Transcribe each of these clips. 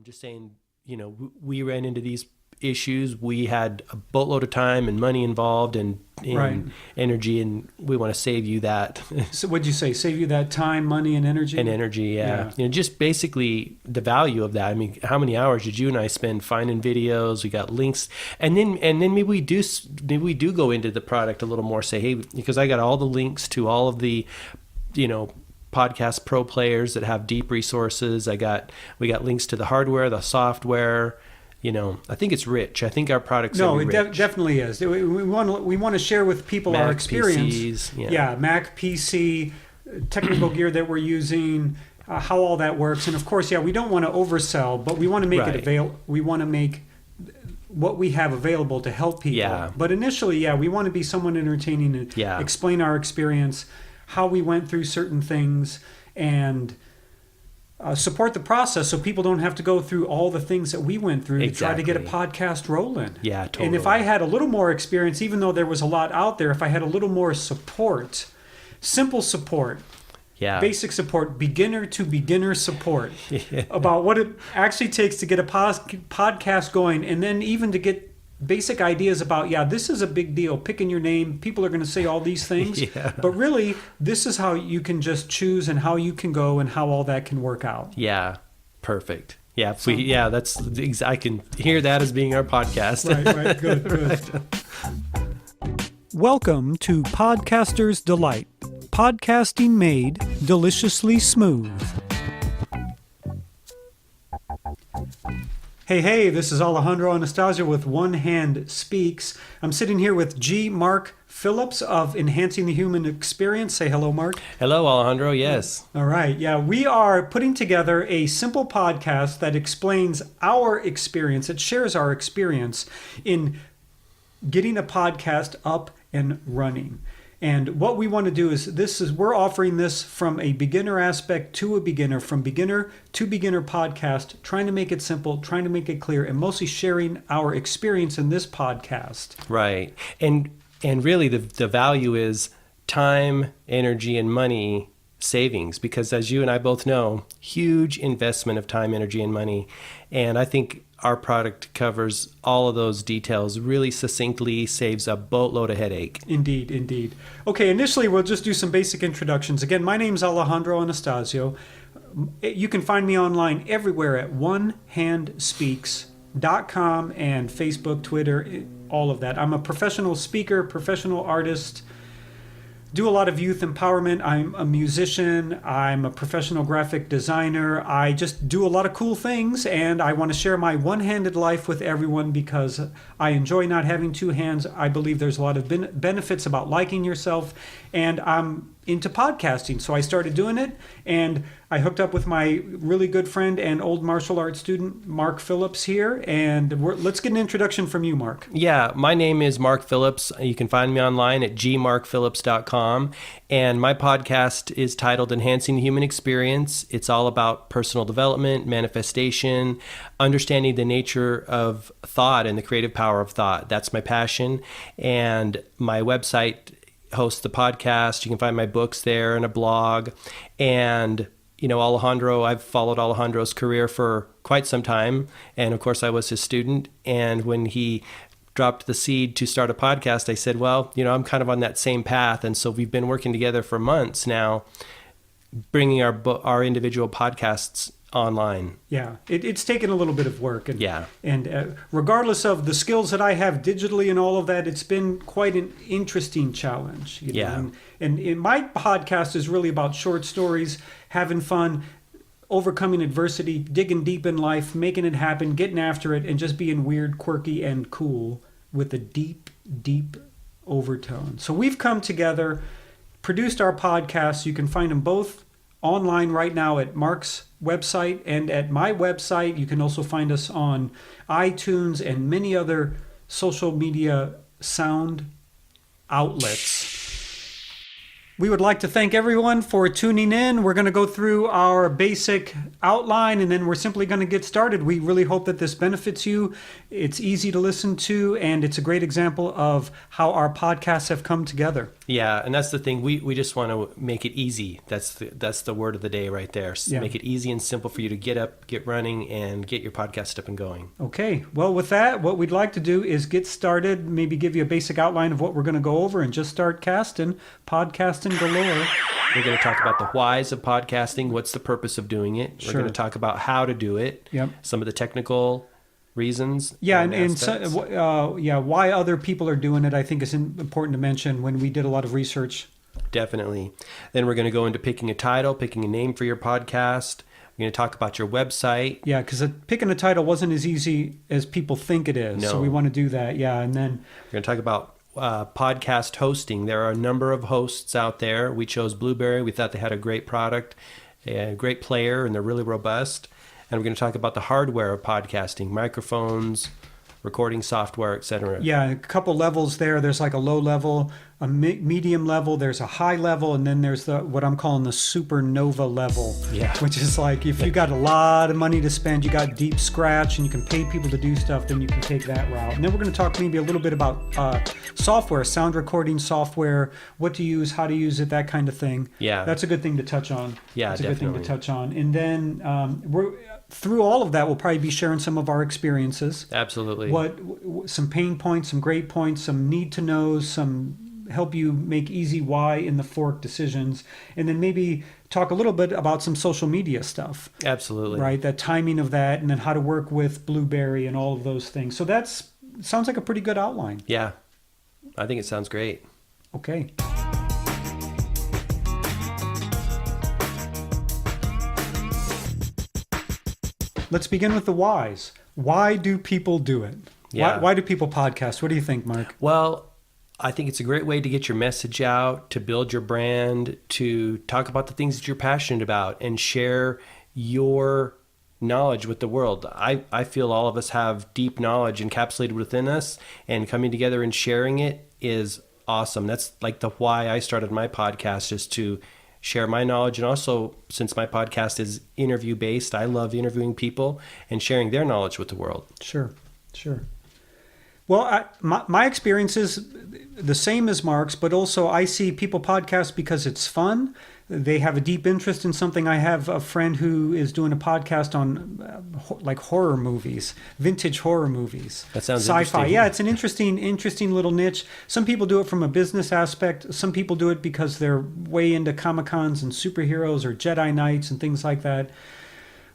just saying, we ran into these issues. We had a boatload of time and money involved and Right. energy, and we want to save you that. So what'd you say? Save you that time, money, and energy? And energy, yeah. Yeah. Just basically the value of that. I mean, how many hours did you and I spend finding videos? We got links, and then maybe we do go into the product a little more. Say, hey, because I got all the links to all of the, podcast pro players that have deep resources. We got links to the hardware, the software. I think it's rich. I think our product's No, gonna be it rich. definitely is. We want to share with people our Mac experience. PCs, Yeah, Mac PC, technical gear that we're using, how all that works, and of course, we don't want to oversell, but we want to make Right. it avail. We want to make what we have available to help people. Yeah. But initially, we want to be somewhat entertaining and Yeah. explain our experience, how we went through certain things, and support the process so people don't have to go through all the things that we went through to try to get a Exactly. podcast rolling. Yeah, totally. And if I had a little more experience, even though there was a lot out there, if I had a little more support, simple support, Yeah. basic support, beginner to beginner support about what it actually takes to get a podcast going, and then even to get basic ideas about, this is a big deal. Picking your name, people are going to say all these things, Yeah. but really, this is how you can just choose and how you can go and how all that can work out. Yeah. Perfect. Yeah. I can hear that as being our podcast. Right, good, good. Welcome to Podcaster's Delight. Podcasting made deliciously smooth. Hey, this is Alejandro Anastasio with One Hand Speaks. I'm sitting here with Mark Phillips of Enhancing the Human Experience. Say hello, Mark. Hello, Alejandro. Yes. All right. Yeah, we are putting together a simple podcast that explains our experience. It shares our experience in getting a podcast up and running. And what we want to do is we're offering this from a beginner aspect to a beginner, from beginner to beginner podcast, trying to make it simple, trying to make it clear, and mostly sharing our experience in this podcast. Right. And really the value is time, energy, and money savings, because as you and I both know, huge investment of time, energy, and money. And I think our product covers all of those details really succinctly, saves a boatload of headache. Indeed. Okay, initially we'll just do some basic introductions. Again, my name's Alejandro Anastasio. You can find me online everywhere at onehandspeaks.com and Facebook, Twitter, all of that. I'm a professional speaker, professional artist, do a lot of youth empowerment. I'm a musician. I'm a professional graphic designer. I just do a lot of cool things, and I want to share my one-handed life with everyone because I enjoy not having two hands. I believe there's a lot of benefits about liking yourself, and I'm into podcasting. So I started doing it, and I hooked up with my really good friend and old martial arts student, Mark Phillips here, and let's get an introduction from you, Mark. Yeah, my name is Mark Phillips. You can find me online at gmarkphillips.com, and my podcast is titled Enhancing the Human Experience. It's all about personal development, manifestation, understanding the nature of thought and the creative power of thought. That's my passion, and my website hosts the podcast. You can find my books there and a blog. And, Alejandro, I've followed Alejandro's career for quite some time. And of course, I was his student. And when he dropped the seed to start a podcast, I said, well, I'm kind of on that same path. And so we've been working together for months now, bringing our individual podcasts online. Yeah, it's taken a little bit of work. And regardless of the skills that I have digitally and all of that, it's been quite an interesting challenge. And my podcast is really about short stories, having fun, overcoming adversity, digging deep in life, making it happen, getting after it, and just being weird, quirky, and cool with a deep, deep overtone. So we've come together, produced our podcasts. You can find them both online right now at Mark's website and at my website. You can also find us on iTunes and many other social media sound outlets. We would like to thank everyone for tuning in. We're going to go through our basic outline and then we're simply going to get started. We really hope that this benefits you. It's easy to listen to and it's a great example of how our podcasts have come together. Yeah, and that's the thing. We just want to make it easy. That's the word of the day right there. So make it easy and simple for you to get up, get running, and get your podcast up and going. Okay. Well, with that, what we'd like to do is get started, maybe give you a basic outline of what we're going to go over and just start podcasting galore. We're going to talk about the whys of podcasting. What's the purpose of doing it? We're going to talk about how to do it. Yep. Some of the technical reasons. Why other people are doing it, I think is important to mention when we did a lot of research. Definitely. Then we're going to go into picking a title, picking a name for your podcast. We're going to talk about your website. Yeah, because picking a title wasn't as easy as people think it is. No. So we want to do that. Yeah, and then we're going to talk about podcast hosting. There are a number of hosts out there. We chose Blueberry. We thought they had a great product, a great player, and they're really robust. And we're going to talk about the hardware of podcasting, microphones, recording software, etc. Yeah, a couple levels there. There's like a low level, a medium level, there's a high level, and then there's what I'm calling the supernova level. Yeah. Which is like if you got a lot of money to spend, you got deep scratch, and you can pay people to do stuff, then you can take that route. And then we're going to talk maybe a little bit about software, sound recording software, what to use, how to use it, that kind of thing. Yeah. That's a good thing to touch on. Yeah, That's definitely. a good thing to touch on. And then through all of that, we'll probably be sharing some of our experiences. Absolutely. Some pain points, some great points, some need to knows, some help you make easy why in the fork decisions, and then maybe talk a little bit about some social media stuff. Absolutely. Right, that timing of that, and then how to work with Blueberry and all of those things. So sounds like a pretty good outline. Yeah, I think it sounds great. Okay. Let's begin with the whys. Why do people do it? Yeah. Why do people podcast? What do you think, Mark? Well, I think it's a great way to get your message out, to build your brand, to talk about the things that you're passionate about and share your knowledge with the world. I feel all of us have deep knowledge encapsulated within us, and coming together and sharing it is awesome. That's like the why I started my podcast, is to share my knowledge. And also, since my podcast is interview based, I love interviewing people and sharing their knowledge with the world. Sure. Well, my experience is the same as Mark's, but also I see people podcast because it's fun. They have a deep interest in something. I have a friend who is doing a podcast on like horror movies, vintage horror movies. That sounds sci-fi. interesting. Yeah, it's an interesting little niche. Some people do it from a business aspect. Some people do it because they're way into Comic-Cons and superheroes or Jedi Knights and things like that.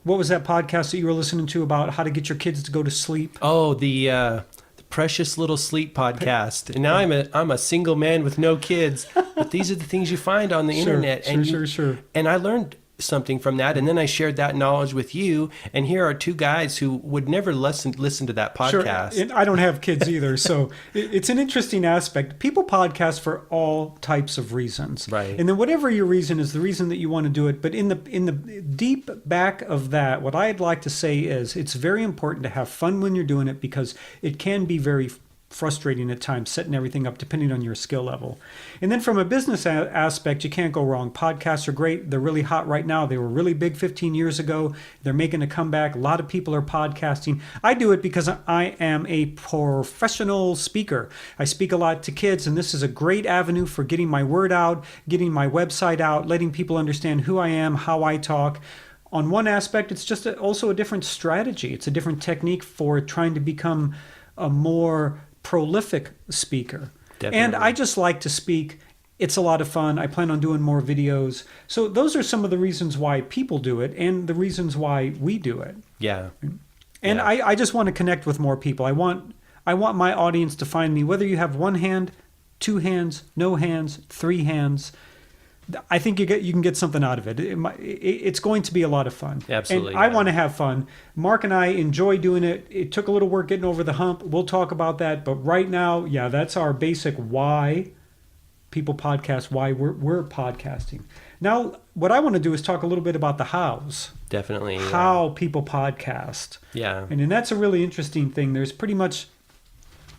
What was that podcast that you were listening to about how to get your kids to go to sleep? Oh, the Precious Little Sleep podcast. And now I'm a single man with no kids, but these are the things you find on the internet. Sure. And I learned something from that, and then I shared that knowledge with you. And here are two guys who would never listen to that podcast. Sure. And I don't have kids either, so it's an interesting aspect. People podcast for all types of reasons, right? And then whatever your reason is, the reason that you want to do it. But in the deep back of that, what I'd like to say is it's very important to have fun when you're doing it, because it can be very frustrating at times, setting everything up depending on your skill level. And then from a business aspect, you can't go wrong. Podcasts are great. They're really hot right now. They were really big 15 years ago. They're making a comeback. A lot of people are podcasting. I do it because I am a professional speaker. I speak a lot to kids, and this is a great avenue for getting my word out, getting my website out, letting people understand who I am, how I talk. On one aspect, it's just also a different strategy. It's a different technique for trying to become a more prolific speaker. Definitely. And I just like to speak. It's a lot of fun. I plan on doing more videos. So those are some of the reasons why people do it and the reasons why we do it. Yeah. And Yeah. I just want to connect with more people. I want my audience to find me, whether you have one hand, two hands, no hands, three hands. I think you can get something out of it. It's going to be a lot of fun. Absolutely. And I want to have fun. Mark and I enjoy doing it. It took a little work getting over the hump. We'll talk about that. But right now, yeah, that's our basic why people podcast, why we're podcasting. Now, what I want to do is talk a little bit about the hows. Definitely. Yeah. How people podcast. Yeah. And that's a really interesting thing. There's pretty much,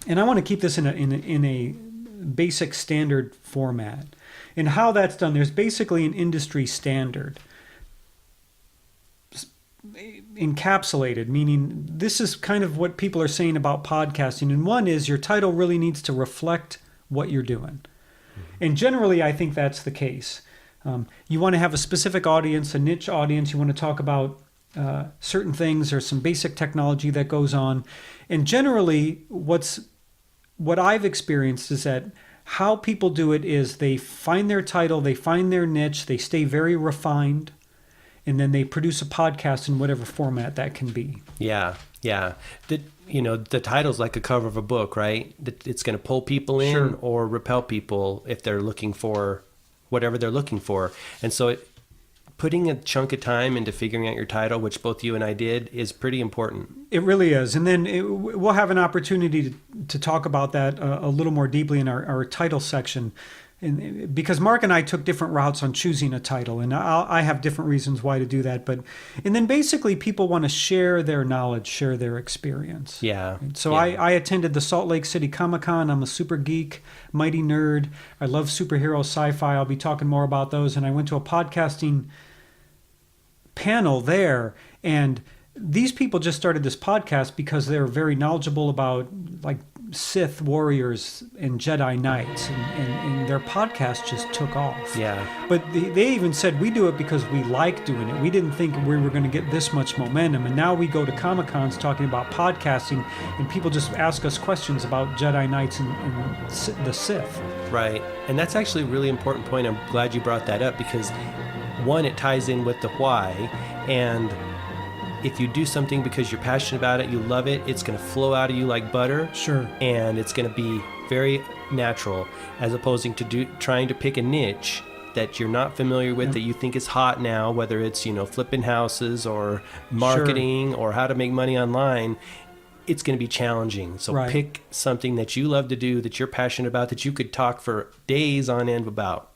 and I want to keep this in a basic standard format. And how that's done, there's basically an industry standard encapsulated, meaning this is kind of what people are saying about podcasting. And one is your title really needs to reflect what you're doing. And generally, I think that's the case. You want to have a specific audience, a niche audience. You want to talk about certain things. There's some basic technology that goes on. And generally, what I've experienced is that how people do it is they find their title, they find their niche, they stay very refined, and then they produce a podcast in whatever format that can be. Yeah. The title's like a cover of a book, right? It's going to pull people in Sure. or repel people if they're looking for whatever they're looking for. And so putting a chunk of time into figuring out your title, which both you and I did, is pretty important. It really is. And then we'll have an opportunity to talk about that a little more deeply in our title section. And because Mark and I took different routes on choosing a title, and I have different reasons why to do that. And then basically people want to share their knowledge, share their experience. Yeah. So I attended the Salt Lake City Comic-Con. I'm a super geek, mighty nerd. I love superhero sci-fi. I'll be talking more about those. And I went to a podcasting panel there, and these people just started this podcast because they're very knowledgeable about like Sith warriors and Jedi Knights, and their podcast just took off. Yeah. But they even said, we do it because we like doing it. We didn't think we were going to get this much momentum. And now we go to Comic-Cons talking about podcasting, and people just ask us questions about Jedi Knights and the Sith. Right. And that's actually a really important point. I'm glad you brought that up because, one, it ties in with the why. And if you do something because you're passionate about it, you love it, it's going to flow out of you like butter. Sure. And it's going to be very natural, as opposed to trying to pick a niche that you're not familiar with, that you think is hot now, whether it's, flipping houses or marketing or how to make money online. It's going to be challenging. So pick something that you love to do, that you're passionate about, that you could talk for days on end about.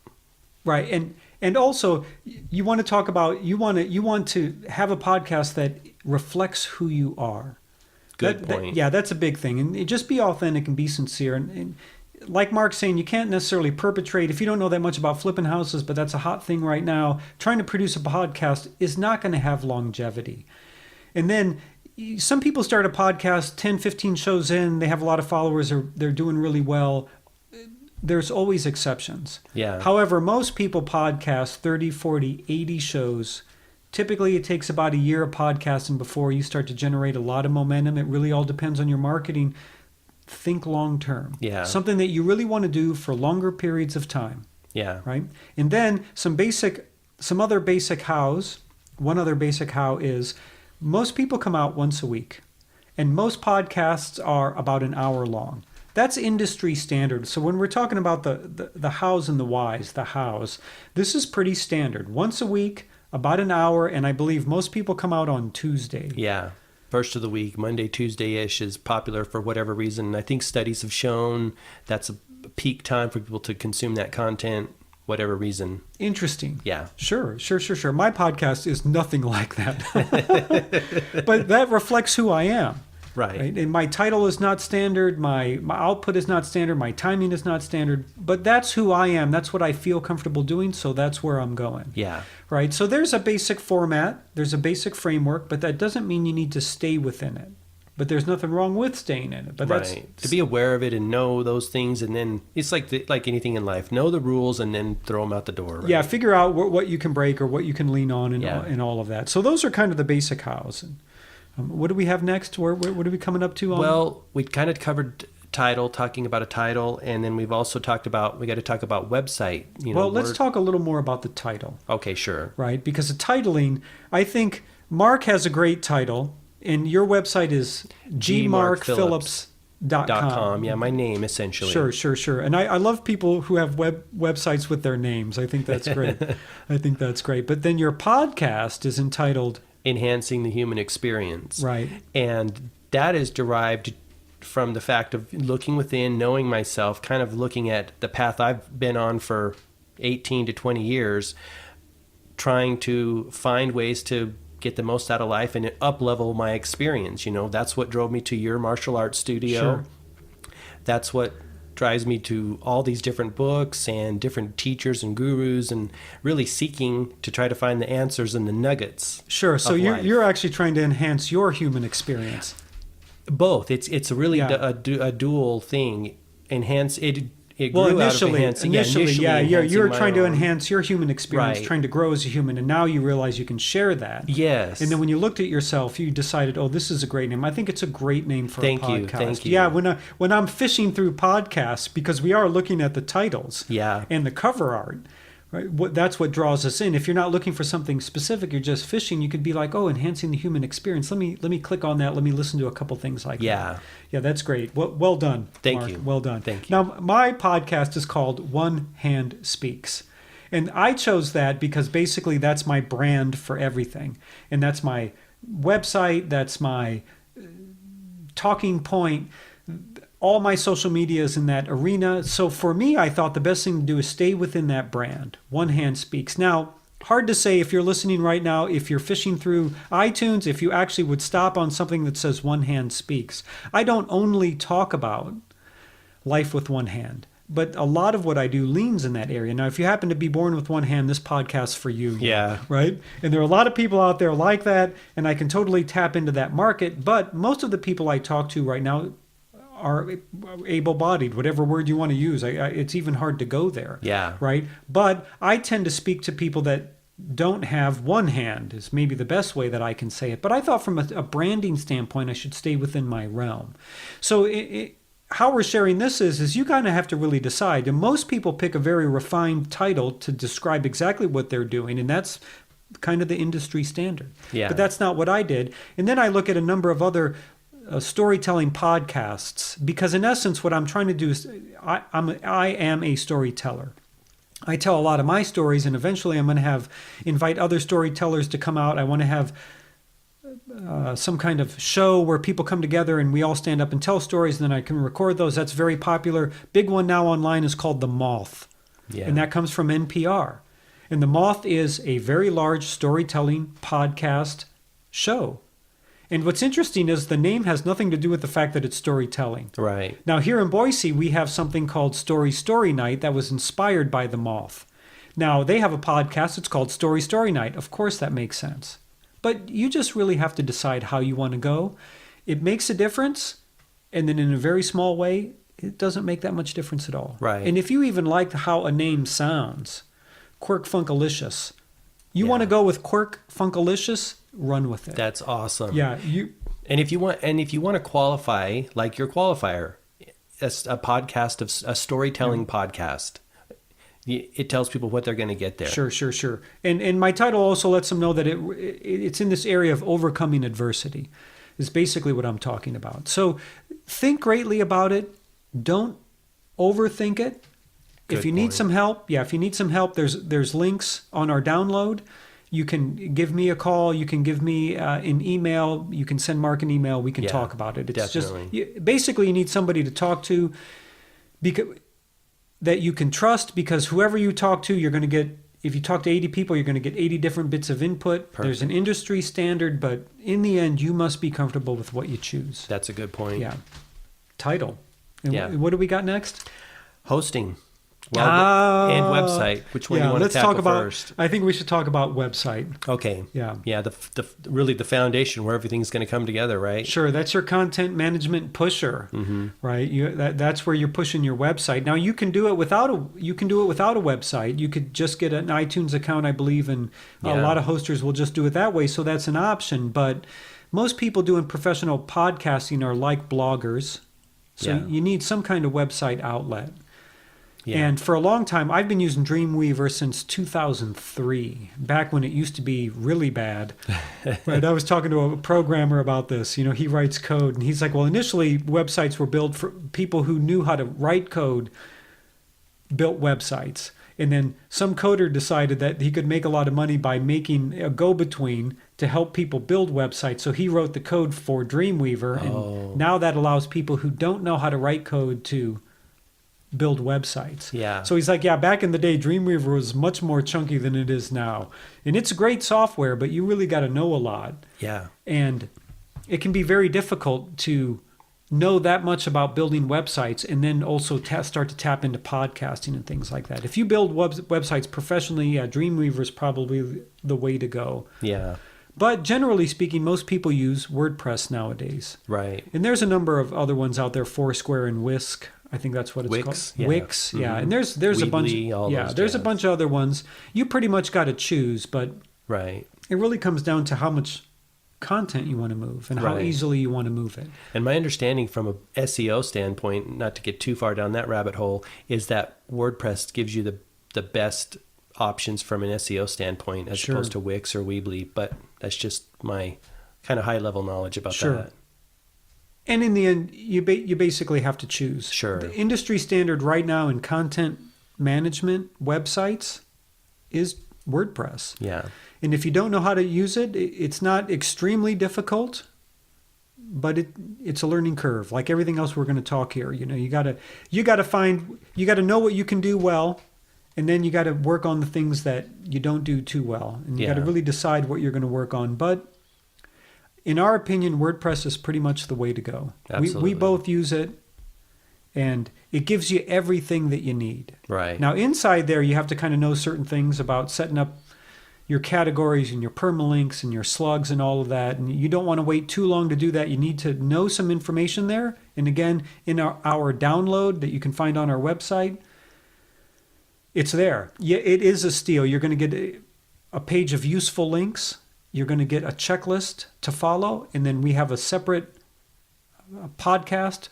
Right. And also, you want to talk about, you want to have a podcast that reflects who you are. Good point. That's a big thing. And just be authentic and be sincere. And like Mark's saying, you can't necessarily perpetrate, if you don't know that much about flipping houses, but that's a hot thing right now, trying to produce a podcast is not going to have longevity. And then some people start a podcast 10, 15 shows in, they have a lot of followers, or they're doing really well. There's always exceptions. Yeah. However, most people podcast 30, 40, 80 shows. Typically, it takes about a year of podcasting before you start to generate a lot of momentum. It really all depends on your marketing. Think long term. Yeah. Something that you really want to do for longer periods of time. Yeah. Right? And then some other basic hows. One other basic how is most people come out once a week. And most podcasts are about an hour long. That's industry standard. So when we're talking about the hows and the whys, the hows, this is pretty standard. Once a week, about an hour, and I believe most people come out on Tuesday. Yeah. First of the week, Monday, Tuesday-ish is popular for whatever reason. I think studies have shown that's a peak time for people to consume that content, whatever reason. Interesting. Yeah. Sure. My podcast is nothing like that. But that reflects who I am. Right. And my title is not standard, my output is not standard, my timing is not standard, but that's who I am. That's what I feel comfortable doing, so that's where I'm going. Yeah. Right. So there's a basic format, there's a basic framework, but that doesn't mean you need to stay within it. But there's nothing wrong with staying in it. But right. To be aware of it and know those things, and then it's like anything in life. Know the rules and then throw them out the door. Right? Yeah, figure out what you can break or what you can lean on and all of that. So those are kind of the basic hows. What do we have next? What are we coming up to? Well, we kind of covered title, talking about a title, and then we've also talked about, we got to talk about website. Let's talk a little more about the title. Okay, sure. Right, because the titling, I think Mark has a great title, and your website is gmarkphillips.com. Yeah, my name essentially. Sure. And I love people who have websites with their names. I think that's great. But then your podcast is entitled Enhancing the Human Experience. Right. And that is derived from the fact of looking within, knowing myself, kind of looking at the path I've been on for 18 to 20 years, trying to find ways to get the most out of life and up-level my experience. That's what drove me to your martial arts studio. Sure. That's what drives me to all these different books and different teachers and gurus, and really seeking to try to find the answers and the nuggets. Sure. So of life. you're actually trying to enhance your human experience. Both. It's a really Yeah. a dual thing. Enhance it. It grew Well, out of initially, enhancing. you're enhancing my trying to own. enhance your human experience, Right. trying to grow as a human, and now you realize you can share that. Yes. And then when you looked at yourself, you decided, "Oh, this is a great name. I think it's a great name for Thank a you, podcast." thank you. Yeah, when I'm fishing through podcasts, because we are looking at the titles Yeah. and the cover art, right? That's what draws us in. If you're not looking for something specific, you're just fishing. You could be like, "Oh, enhancing the human experience. Let me click on that. Let me listen to a couple things like Yeah. that." Yeah, that's great. Well done. Thank Mark. you. Well done. Thank you. Now, my podcast is called One Hand Speaks. And I chose that because basically that's my brand for everything. And that's my website, that's my talking point. All my social media is in that arena. So for me, I thought the best thing to do is stay within that brand. One Hand Speaks. Now, hard to say if you're listening right now, if you're fishing through iTunes, if you actually would stop on something that says One Hand Speaks. I don't only talk about life with one hand, but a lot of what I do leans in that area. Now, if you happen to be born with one hand, this podcast's for you. Yeah. Right? And there are a lot of people out there like that, and I can totally tap into that market. But most of the people I talk to right now are able-bodied, whatever word you want to use. It's even hard to go there. Yeah. Right? But I tend to speak to people that don't have one hand, is maybe the best way that I can say it. But I thought from a branding standpoint, I should stay within my realm. So how we're sharing this is you kind of have to really decide. And most people pick a very refined title to describe exactly what they're doing, and that's kind of the industry standard. Yeah. But that's not what I did. And then I look at a number of other storytelling podcasts, because in essence, what I'm trying to do is I am a storyteller. I tell a lot of my stories, and eventually I'm going to invite other storytellers to come out. I want to have some kind of show where people come together and we all stand up and tell stories, and then I can record those. That's very popular. Big one now online is called The Moth, Yeah. and that comes from NPR. And The Moth is a very large storytelling podcast show. And what's interesting is the name has nothing to do with the fact that it's storytelling. Right. Now, here in Boise, we have something called Story Night that was inspired by The Moth. Now, they have a podcast. It's called Story Night. Of course, that makes sense. But you just really have to decide how you want to go. It makes a difference. And then in a very small way, it doesn't make that much difference at all. Right. And if you even like how a name sounds, Quirk Funkalicious, you Yeah. want to go with Quirk Funkalicious, run with it. That's awesome. Yeah, And if you want to qualify, like your qualifier, a podcast of a storytelling podcast, it tells people what they're going to get there. Sure. And my title also lets them know that it's in this area of overcoming adversity, is basically what I'm talking about. So think greatly about it. Don't overthink it. Good If you need point. some help, there's links on our download. You can give me a call. You can give me an email. You can send Mark an email. We can Yeah, talk about it. It's definitely. basically you need somebody to talk to, that you can trust, because whoever you talk to, you're going to get. If you talk to 80 people, you're going to get 80 different bits of input. Perfect. There's an industry standard, but in the end, you must be comfortable with what you choose. That's a good point. Yeah. Title. And Yeah. what do we got next? Hosting. And website. Which one do you want to tackle talk about. first? I think we should talk about website. Okay. Yeah. Yeah. The really the foundation where everything's going to come together, right? Sure, that's your content management pusher, right? That's where you're pushing your website. Now you can do it without a website. You could just get an iTunes account, I believe, and a Yeah. lot of hosters will just do it that way. So that's an option. But most people doing professional podcasting are like bloggers, so Yeah. you need some kind of website outlet. Yeah. And for a long time, I've been using Dreamweaver since 2003, back when it used to be really bad. Right? I was talking to a programmer about this. He writes code, and he's like, well, initially, websites were built for people who knew how to write code, built websites. And then some coder decided that he could make a lot of money by making a go-between to help people build websites. So he wrote the code for Dreamweaver, and now that allows people who don't know how to write code to build websites. Yeah. So he's like, yeah, back in the day, Dreamweaver was much more chunky than it is now. And it's great software, but you really got to know a lot. Yeah. And it can be very difficult to know that much about building websites and then also start to tap into podcasting and things like that. If you build websites professionally, Dreamweaver is probably the way to go. Yeah. But generally speaking, most people use WordPress nowadays. Right. And there's a number of other ones out there, Foursquare and Whisk. I think that's what it's Wix, called. yeah. Wix, yeah. Mm-hmm. And there's a bunch. There's a bunch of other ones. You pretty much got to choose, but right. It really comes down to how much content you want to move and how easily you want to move it. And my understanding from a SEO standpoint, not to get too far down that rabbit hole, is that WordPress gives you the best options from an SEO standpoint as opposed to Wix or Weebly, but that's just my kind of high level knowledge about that. And in the end, you basically have to choose. Sure. The industry standard right now in content management websites is WordPress. Yeah. And if you don't know how to use it, it's not extremely difficult, but it's a learning curve. Like everything else we're going to talk here, you got to know what you can do well, and then you got to work on the things that you don't do too well. And you got to really decide what you're going to work on. But in our opinion, WordPress is pretty much the way to go. Absolutely. We both use it, and it gives you everything that you need. Right. Now, inside there, you have to kind of know certain things about setting up your categories and your permalinks and your slugs and all of that. And you don't want to wait too long to do that. You need to know some information there. And again, in our download that you can find on our website, it's there. Yeah, it is a steal. You're going to get a page of useful links. You're going to get a checklist to follow. And then we have a separate podcast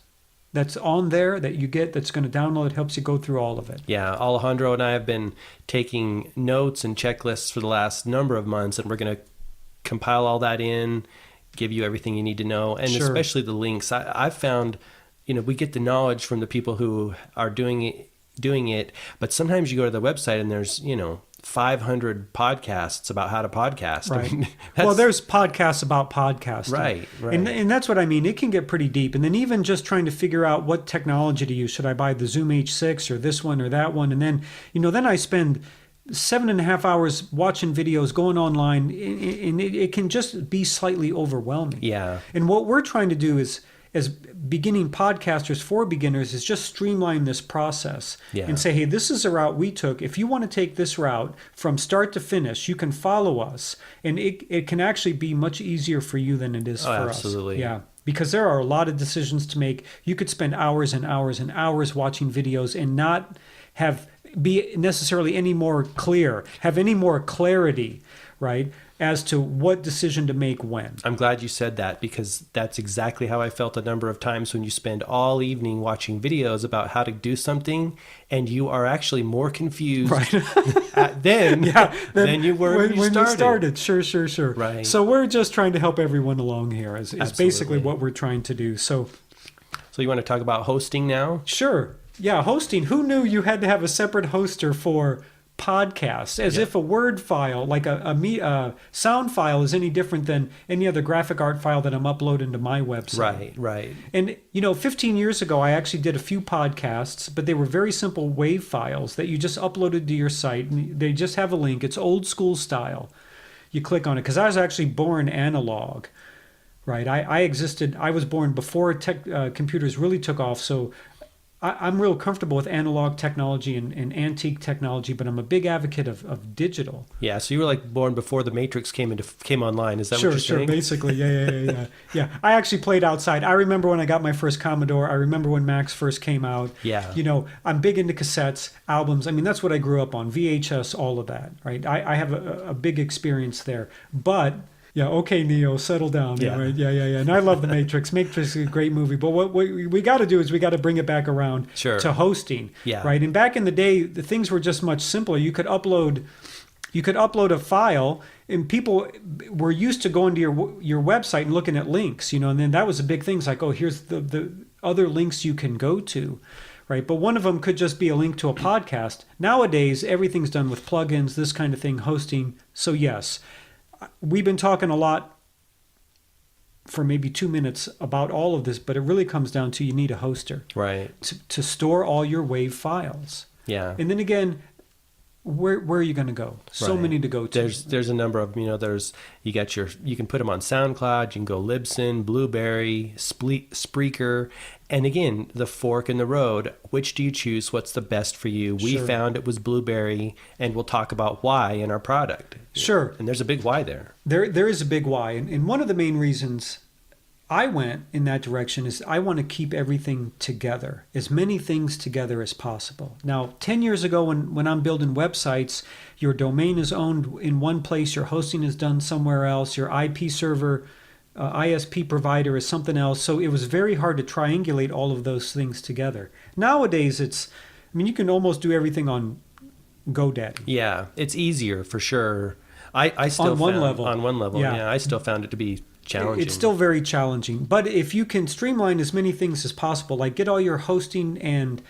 that's on there that you get that's going to download. It helps you go through all of it. Yeah, Alejandro and I have been taking notes and checklists for the last number of months, and we're going to compile all that in, give you everything you need to know, and especially the links. I've found, we get the knowledge from the people who are doing it, but sometimes you go to the website and there's, 500 podcasts about how to podcast. Right. I mean, well, there's podcasts about podcasting. Right. And that's what I mean. It can get pretty deep. And then even just trying to figure out what technology to use. Should I buy the Zoom H6 or this one or that one? And then, then I spend 7.5 hours watching videos, going online, and it can just be slightly overwhelming. Yeah. And what we're trying to do is, as beginning podcasters for beginners, is just streamline this process and say, hey, this is a route we took. If you want to take this route from start to finish, you can follow us. And it can actually be much easier for you than it is for us. Absolutely. Yeah. Because there are a lot of decisions to make. You could spend hours and hours and hours watching videos and not be necessarily any more clear, have any more clarity, right, as to what decision to make when. I'm glad you said that, because that's exactly how I felt a number of times when you spend all evening watching videos about how to do something and you are actually more confused than you were when you started. Sure. Right. So we're just trying to help everyone along here is basically what we're trying to do. So you want to talk about hosting now? Sure. Yeah, hosting. Who knew you had to have a separate hoster for podcasts, as if a Word file, like a sound file, is any different than any other graphic art file that I'm uploading to my website. Right. And 15 years ago, I actually did a few podcasts, but they were very simple WAV files that you just uploaded to your site, and they just have a link. It's old school style. You click on it, because I was actually born analog. Right, I was born before computers really took off, so I'm real comfortable with analog technology and antique technology, but I'm a big advocate of digital. Yeah, so you were like born before the Matrix came online. Is that what you're saying? Sure, basically. Yeah. I actually played outside. I remember when I got my first Commodore. I remember when Macs first came out. Yeah. I'm big into cassettes, albums. I mean, that's what I grew up on. VHS, all of that, right? I have a big experience there. But yeah, okay, Neo, settle down. Yeah. Right? Yeah. And I love The Matrix. Matrix is a great movie. But what we got to do is we got to bring it back around to hosting. Yeah. Right? And back in the day, the things were just much simpler. You could upload a file, and people were used to going to your website and looking at links, and then that was a big thing. It's like, oh, here's the other links you can go to. Right, but one of them could just be a link to a podcast. Nowadays, everything's done with plugins, this kind of thing, hosting. So yes, we've been talking a lot for maybe 2 minutes about all of this, but it really comes down to you need a hoster, right, to store all your WAV files. Yeah. And then again, where are you going to go? So Right. many to go to. There's a number of, you can put them on SoundCloud, you can go Libsyn, Blueberry, Spreaker, and again, the fork in the road. Which do you choose? What's the best for you? We Sure. found it was Blueberry, and we'll talk about why in our product. Sure. And there's a big why there. There is a big why. And one of the main reasons I went in that direction is I want to keep everything together, as many things together as possible. Now, 10 years ago, when I'm building websites, your domain is owned in one place, your hosting is done somewhere else, your IP server, ISP provider is something else. So it was very hard to triangulate all of those things together. Nowadays, you can almost do everything on GoDaddy. Yeah, it's easier for sure. I still On one found- level. On one level, Yeah. yeah, I still found it to be challenging. It's still very challenging. But if you can streamline as many things as possible, like get all your hosting and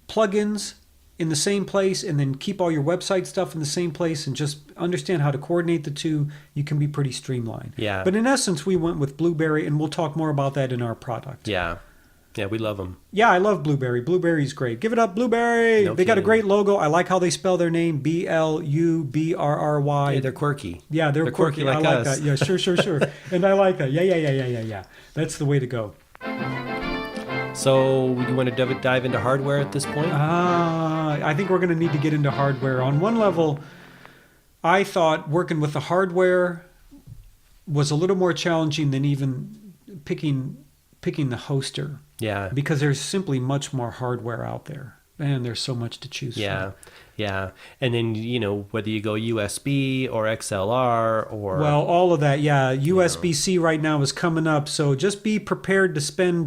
plugins in the same place, and then keep all your website stuff in the same place, and just understand how to coordinate the two, you can be pretty streamlined. Yeah. But in essence, we went with Blueberry, and we'll talk more about that in our product. Yeah, we love them. Yeah, I love Blueberry. Blueberry's great. Give it up, Blueberry. No They got a kidding. great logo. I like how they spell their name, BLUBRRY. Yeah, they're quirky. Yeah, they're quirky. like I like us. that. Yeah, sure. And I like that. Yeah. That's the way to go. So you want to dive into hardware at this point? I think we're going to need to get into hardware. On one level, I thought working with the hardware was a little more challenging than even picking the hoster, Yeah. because there's simply much more hardware out there. Man, there's so much to choose Yeah. from. Yeah. And then, whether you go USB or XLR or... Well, all of that, yeah. USB-C right now is coming up, so just be prepared to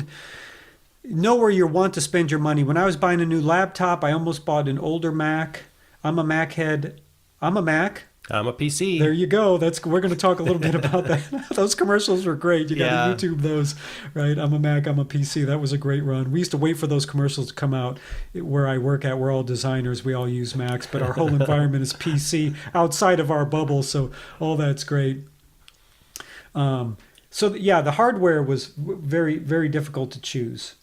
know where you want to spend your money. When I was buying a new laptop, I almost bought an older Mac. I'm a Mac head. I'm a Mac. I'm a PC. There you go. We're going to talk a little bit about that. Those commercials were great. You got to YouTube those, right? I'm a Mac, I'm a PC. That was a great run. We used to wait for those commercials to come out. Where I work at, we're all designers. We all use Macs, but our whole environment is PC outside of our bubble. So all that's great. The hardware was very, very difficult to choose.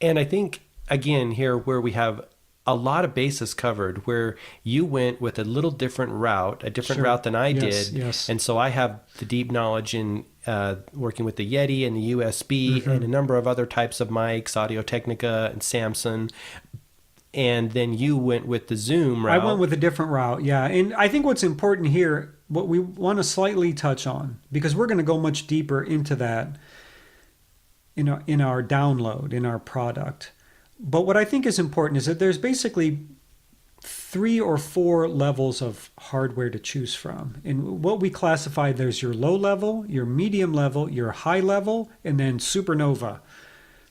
And I think, again, here where we have a lot of bases covered, where you went with a little different route, Sure. route than I Yes, did. yes. And so I have the deep knowledge in working with the Yeti and the USB and a number of other types of mics, Audio-Technica and Samsung. And then you went with the Zoom route. I went with a different route, yeah. And I think what's important here, what we want to slightly touch on, because we're going to go much deeper into that in our download, in our product. But what I think is important is that there's basically 3 or 4 levels of hardware to choose from. And what we classify, there's your low level, your medium level, your high level, and then supernova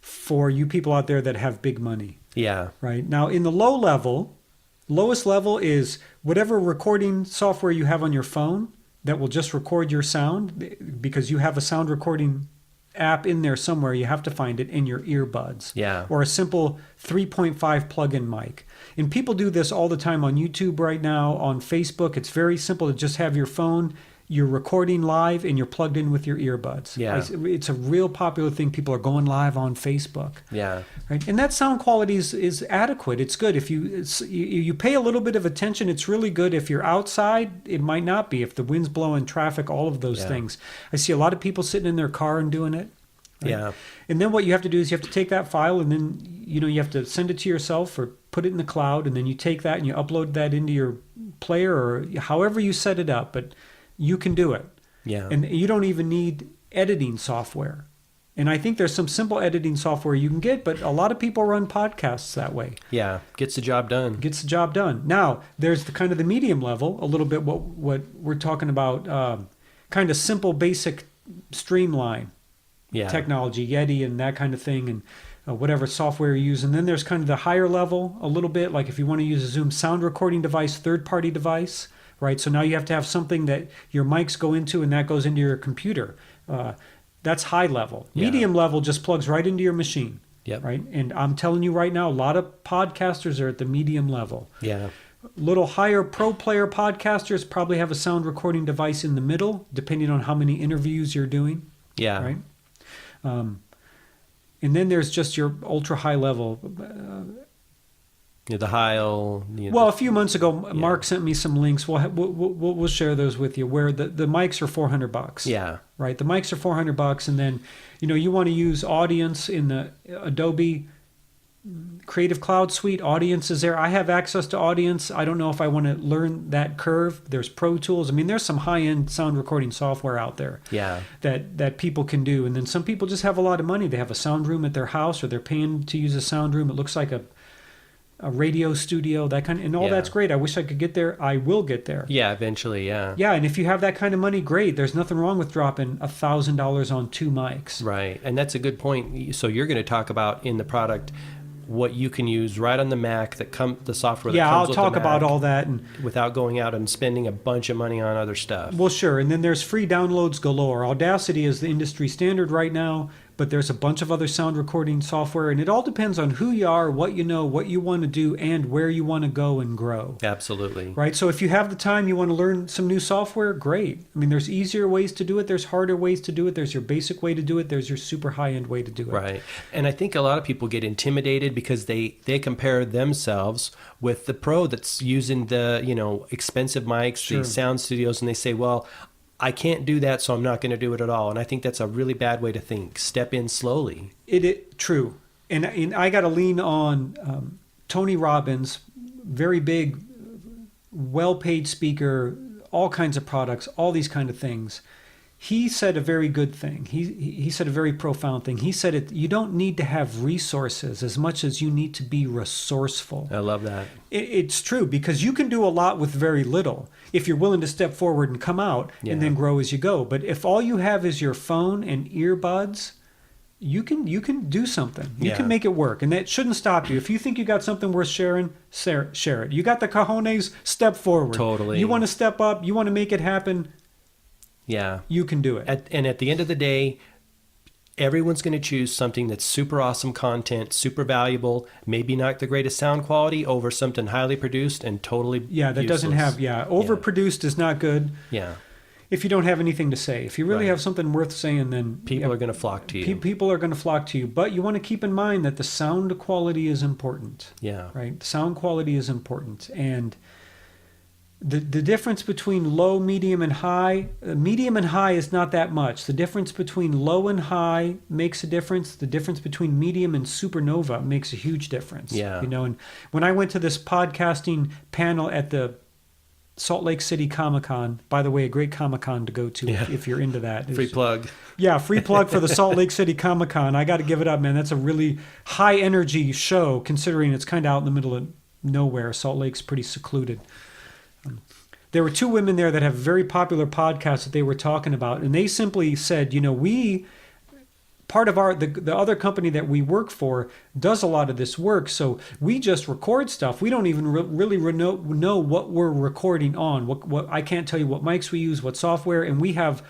for you people out there that have big money. Yeah. Right. Now, in the lowest level is whatever recording software you have on your phone that will just record your sound, because you have a sound recording app in there somewhere. You have to find it in your earbuds. Yeah. Or a simple 3.5 plug-in mic. And people do this all the time on YouTube right now, on Facebook. It's very simple to just have your phone, you're recording live, and you're plugged in with your earbuds. Yeah. It's a real popular thing. People are going live on Facebook. Yeah. Right? And that sound quality is adequate. It's good. If you pay a little bit of attention, it's really good. If you're outside, it might not be. If the wind's blowing, traffic, all of those things. I see a lot of people sitting in their car and doing it. Right? Yeah. And then what you have to do is you have to take that file, and then you have to send it to yourself or put it in the cloud, and then you take that and you upload that into your player or however you set it up. But you can do it. Yeah. And you don't even need editing software. And I think there's some simple editing software you can get, but a lot of people run podcasts that way. Yeah. Gets the job done. Gets the job done. Now, there's the kind of the medium level, a little bit what we're talking about, kind of simple, basic streamline technology, Yeti and that kind of thing, and whatever software you use. And then there's kind of the higher level, a little bit, like if you want to use a Zoom sound recording device, third-party device, right? So now you have to have something that your mics go into, and that goes into your computer. That's high level. Yeah. Medium level just plugs right into your machine. Yep. Right. And I'm telling you right now, a lot of podcasters are at the medium level. Yeah. Little higher pro player podcasters probably have a sound recording device in the middle, depending on how many interviews you're doing. Yeah. Right. And then there's just your ultra high level. Yeah, the Heil. Well, a few months ago, Mark sent me some links. We'll share those with you. Where the mics are $400. Yeah. Right. The mics are $400, and then you want to use Audience in the Adobe Creative Cloud Suite. Audience is there. I have access to Audience. I don't know if I want to learn that curve. There's Pro Tools. I mean, there's some high-end sound recording software out there. Yeah. That people can do. And then some people just have a lot of money. They have a sound room at their house, or they're paying to use a sound room. It looks like a radio studio, that kind of, and all that's great. I wish I could get there. I will get there. Yeah, eventually, yeah. Yeah, and if you have that kind of money, great. There's nothing wrong with dropping $1,000 on 2 mics. Right, and that's a good point. So you're going to talk about in the product what you can use right on the Mac, the software that comes with the Mac. I'll talk about all that, and without going out and spending a bunch of money on other stuff. Well, sure. And then there's free downloads galore. Audacity is the industry standard right now, but there's a bunch of other sound recording software, and it all depends on who you are, what you know, what you want to do, and where you want to go and grow. Absolutely. Right? So if you have the time, you want to learn some new software, great. I mean, there's easier ways to do it. There's harder ways to do it. There's your basic way to do it. There's your super high-end way to do it. Right. And I think a lot of people get intimidated because they compare themselves with the pro that's using the, expensive mics, Sure. these sound studios, and they say, well, I can't do that, so I'm not going to do it at all. And I think that's a really bad way to think. Step in slowly. True. And I got to lean on Tony Robbins, very big, well-paid speaker, all kinds of products, all these kind of things. He said a very good thing. He said a very profound thing. He said you don't need to have resources as much as you need to be resourceful. I love that. It's true, because you can do a lot with very little if you're willing to step forward and come out and then grow as you go. But if all you have is your phone and earbuds, you can do something. You can make it work, and that shouldn't stop you. If you think you got something worth sharing, share it. You got the cojones, step forward. Totally. You want to step up, you want to make it happen. Yeah. You can do it. And at the end of the day, everyone's going to choose something that's super awesome content, super valuable, maybe not the greatest sound quality, over something highly produced and totally that useless. doesn't have, overproduced is not good. Yeah. If you don't have anything to say. If you really have something worth saying, then people are going to flock to you. People are going to flock to you. But you want to keep in mind that the sound quality is important. Yeah. Right? Sound quality is important. And the difference between low, medium, and high is not that much. The difference between low and high makes a difference. The difference between medium and supernova makes a huge difference. Yeah. And when I went to this podcasting panel at the Salt Lake City Comic-Con, by the way, a great Comic-Con to go to if you're into that. Free plug. Yeah, free plug for the Salt Lake City Comic-Con. I got to give it up, man. That's a really high energy show, considering it's kind of out in the middle of nowhere. Salt Lake's pretty secluded. There were 2 women there that have very popular podcasts that they were talking about, and they simply said, part of the other company that we work for does a lot of this work, so we just record stuff. We don't even really know what we're recording on. What I can't tell you what mics we use, what software, and we have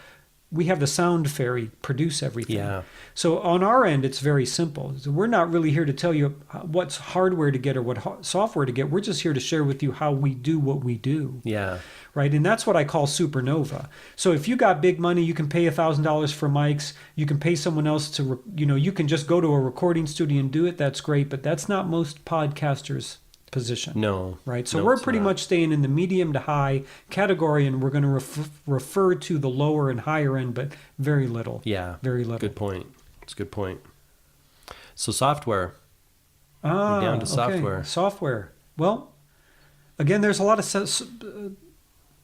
the sound fairy produce everything. Yeah. So on our end, it's very simple. So we're not really here to tell you what's hardware to get or what software to get. We're just here to share with you how we do what we do. Yeah. Right. And that's what I call supernova. So if you got big money, you can pay $1,000 for mics. You can pay someone else to, you can just go to a recording studio and do it. That's great. But that's not most podcasters' position. No. Right. So we're pretty much staying in the medium to high category, and we're going to refer to the lower and higher end, but very little. Yeah. Very little. Good point. It's a good point. So software. We're down to software. Okay. Software. Well, again, there's a lot of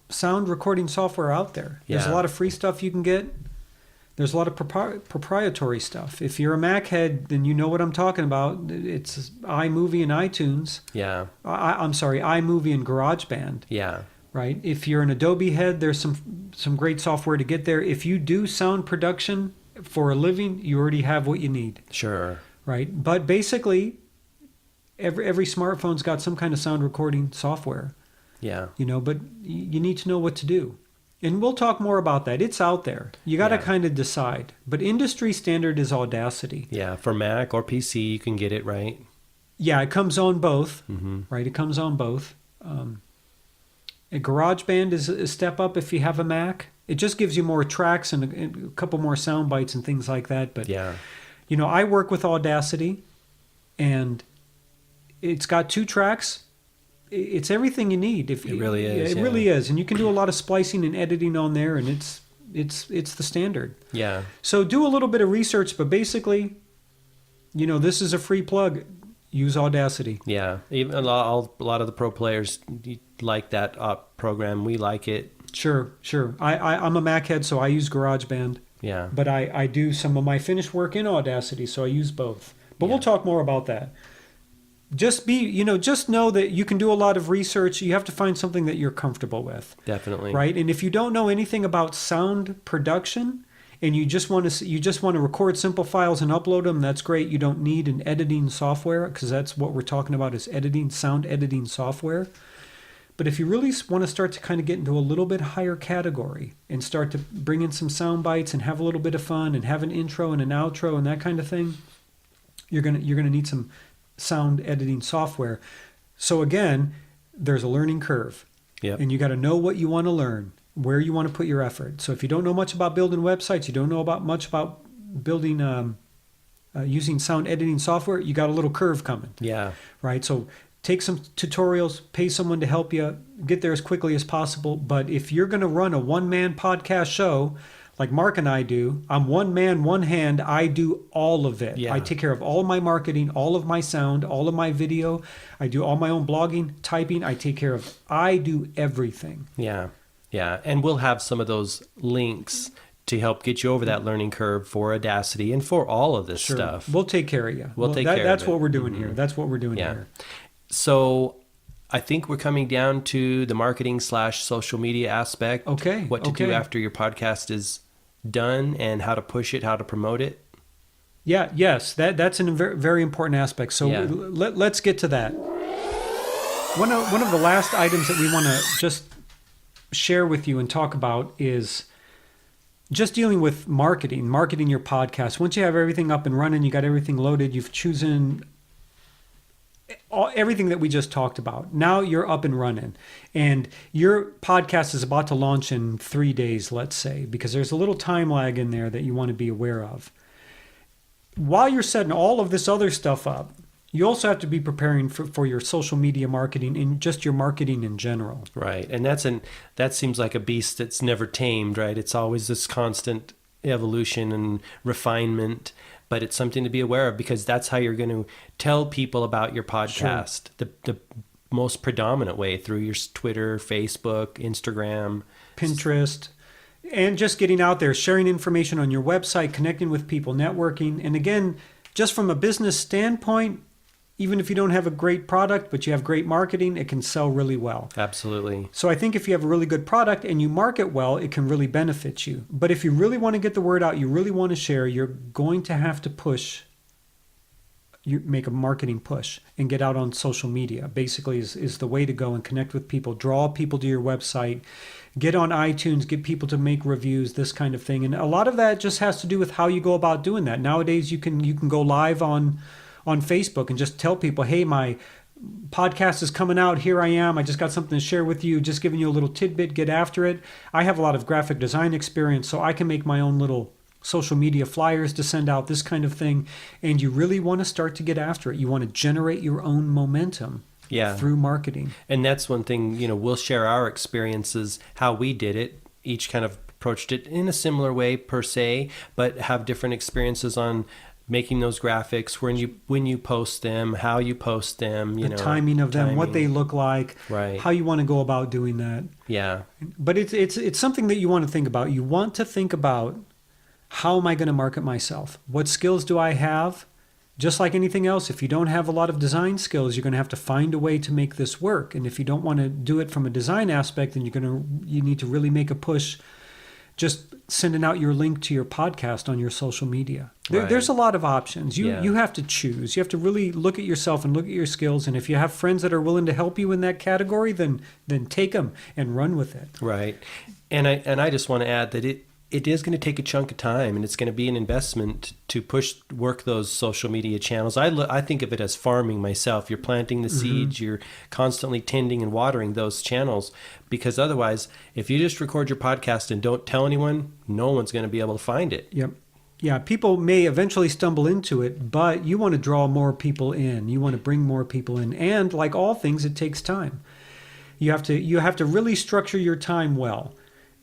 sound recording software out there. There's a lot of free stuff you can get. There's a lot of proprietary stuff. If you're a Mac head, then you know what I'm talking about. It's iMovie and iTunes. Yeah. I'm sorry, iMovie and GarageBand. Yeah. Right? If you're an Adobe head, there's some great software to get there. If you do sound production for a living, you already have what you need. Sure. Right? But basically, every smartphone's got some kind of sound recording software. Yeah. But you need to know what to do. And we'll talk more about that. It's out there. You got to kind of decide. But industry standard is Audacity. Yeah. For Mac or PC, you can get it, right? Yeah, it comes on both. Mm-hmm. Right? It comes on both. A GarageBand is a step up if you have a Mac. It just gives you more tracks and a couple more sound bites and things like that. But, yeah. I work with Audacity, and It's got 2 tracks. It's everything you need. It really is. It really is, and you can do a lot of splicing and editing on there, and it's the standard. Yeah. So do a little bit of research, but basically, this is a free plug. Use Audacity. Yeah. Even a lot of the pro players like that program. We like it. Sure. I'm a Mac head, so I use GarageBand. Yeah. But I do some of my finished work in Audacity, so I use both. But we'll talk more about that. Just know that you can do a lot of research. You have to find something that you're comfortable with. Definitely. Right? And if you don't know anything about sound production and you just want to record simple files and upload them, that's great. You don't need an editing software, because that's what we're talking about, is sound editing software. But if you really want to start to kind of get into a little bit higher category and start to bring in some sound bites and have a little bit of fun and have an intro and an outro and that kind of thing, you're gonna need some sound editing software. So again, there's a learning curve. Yep. And you got to know what you want to learn, where you want to put your effort. So if you don't know much about building websites, you don't know much about building using sound editing software, you got a little curve coming. Yeah. Right? So take some tutorials, pay someone to help you get there as quickly as possible. But if you're going to run a one-man podcast show, like Mark and I do, I'm one man, one hand, I do all of it. Yeah. I take care of all of my marketing, all of my sound, all of my video. I do all my own blogging, typing. I do everything. Yeah. Yeah. And we'll have some of those links to help get you over that learning curve for Audacity and for all of this stuff. We'll take care of you. That's what we're doing here. That's what we're doing here. So I think we're coming down to the marketing/social media aspect. Okay. What to do after your podcast is done and how to push it, how to promote it. Yeah. Yes. That's a very, very important aspect. So let's get to that. One of the last items that we want to just share with you and talk about is just dealing with marketing your podcast. Once you have everything up and running, you got everything loaded, you've chosen everything that we just talked about. Now you're up and running, and your podcast is about to launch in 3 days, let's say, because there's a little time lag in there that you want to be aware of. While you're setting all of this other stuff up, you also have to be preparing for your social media marketing and just your marketing in general. Right. And that seems like a beast that's never tamed, right? It's always this constant evolution and refinement, but it's something to be aware of, because that's how you're going to tell people about your podcast. Sure. The most predominant way, through your Twitter, Facebook, Instagram, Pinterest, and just getting out there, sharing information on your website, connecting with people, networking. And again, just from a business standpoint, even if you don't have a great product, but you have great marketing, it can sell really well. Absolutely. So I think if you have a really good product and you market well, it can really benefit you. But if you really want to get the word out, you really want to share, you're going to have to make a marketing push and get out on social media. Basically is the way to go and connect with people, draw people to your website, get on iTunes, get people to make reviews, this kind of thing. And a lot of that just has to do with how you go about doing that. Nowadays, you can go live on Facebook and just tell people, hey, my podcast is coming out. Here I am. I just got something to share with you. Just giving you a little tidbit. Get after it. I have a lot of graphic design experience, so I can make my own little social media flyers to send out, this kind of thing. And you really want to start to get after it. You want to generate your own momentum through marketing. And that's one thing, we'll share our experiences, how we did it. Each kind of approached it in a similar way per se, but have different experiences on making those graphics, when you post them, how you post them, the timing of them, what they look like, right, how you want to go about doing that. Yeah. But it's something that you want to think about. You want to think about, how am I going to market myself? What skills do I have? Just like anything else, if you don't have a lot of design skills, you're going to have to find a way to make this work. And if you don't want to do it from a design aspect, then you need to really make a push just sending out your link to your podcast on your social media. There's a lot of options. You have to choose. You have to really look at yourself and look at your skills. And if you have friends that are willing to help you in that category, then take them and run with it. Right. And I just want to add that it is going to take a chunk of time, and it's going to be an investment to work those social media channels. I think of it as farming myself. You're planting the seeds, you're constantly tending and watering those channels, because otherwise, if you just record your podcast and don't tell anyone, no one's going to be able to find it. Yep. Yeah, people may eventually stumble into it, but you want to draw more people in. You want to bring more people in. And like all things, it takes time. You have to really structure your time well.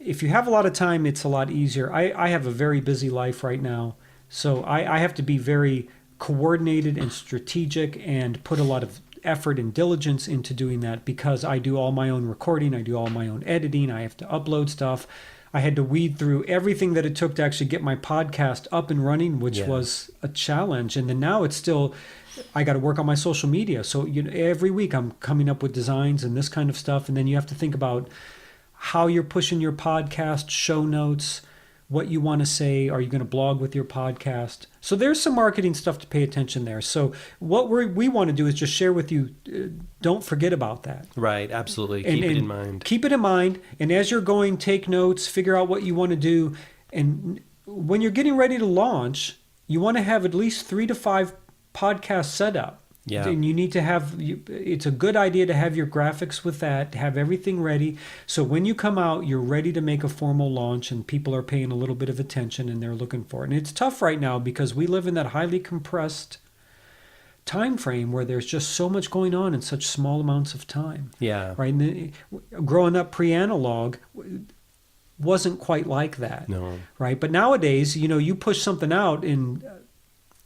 If you have a lot of time, it's a lot easier. I have a very busy life right now, so I have to be very coordinated and strategic and put a lot of effort and diligence into doing that because I do all my own recording, I do all my own editing, I have to upload stuff. I had to weed through everything that it took to actually get my podcast up and running, which was a challenge. And then now it's still, I got to work on my social media. So every week I'm coming up with designs and this kind of stuff. And then you have to think about how you're pushing your podcast, show notes, what you want to say. Are you going to blog with your podcast? So there's some marketing stuff to pay attention there. So what we want to do is just share with you, don't forget about that. Right, absolutely. Keep it in mind. Keep it in mind. And as you're going, take notes, figure out what you want to do. And when you're getting ready to launch, you want to have at least 3 to 5 podcasts set up. Yeah. And you need to have, it's a good idea to have your graphics with that, have everything ready. So when you come out, you're ready to make a formal launch and people are paying a little bit of attention and they're looking for it. And it's tough right now because we live in that highly compressed time frame where there's just so much going on in such small amounts of time. Yeah. Right. And growing up pre-analog wasn't quite like that. No. Right. But nowadays, you push something out in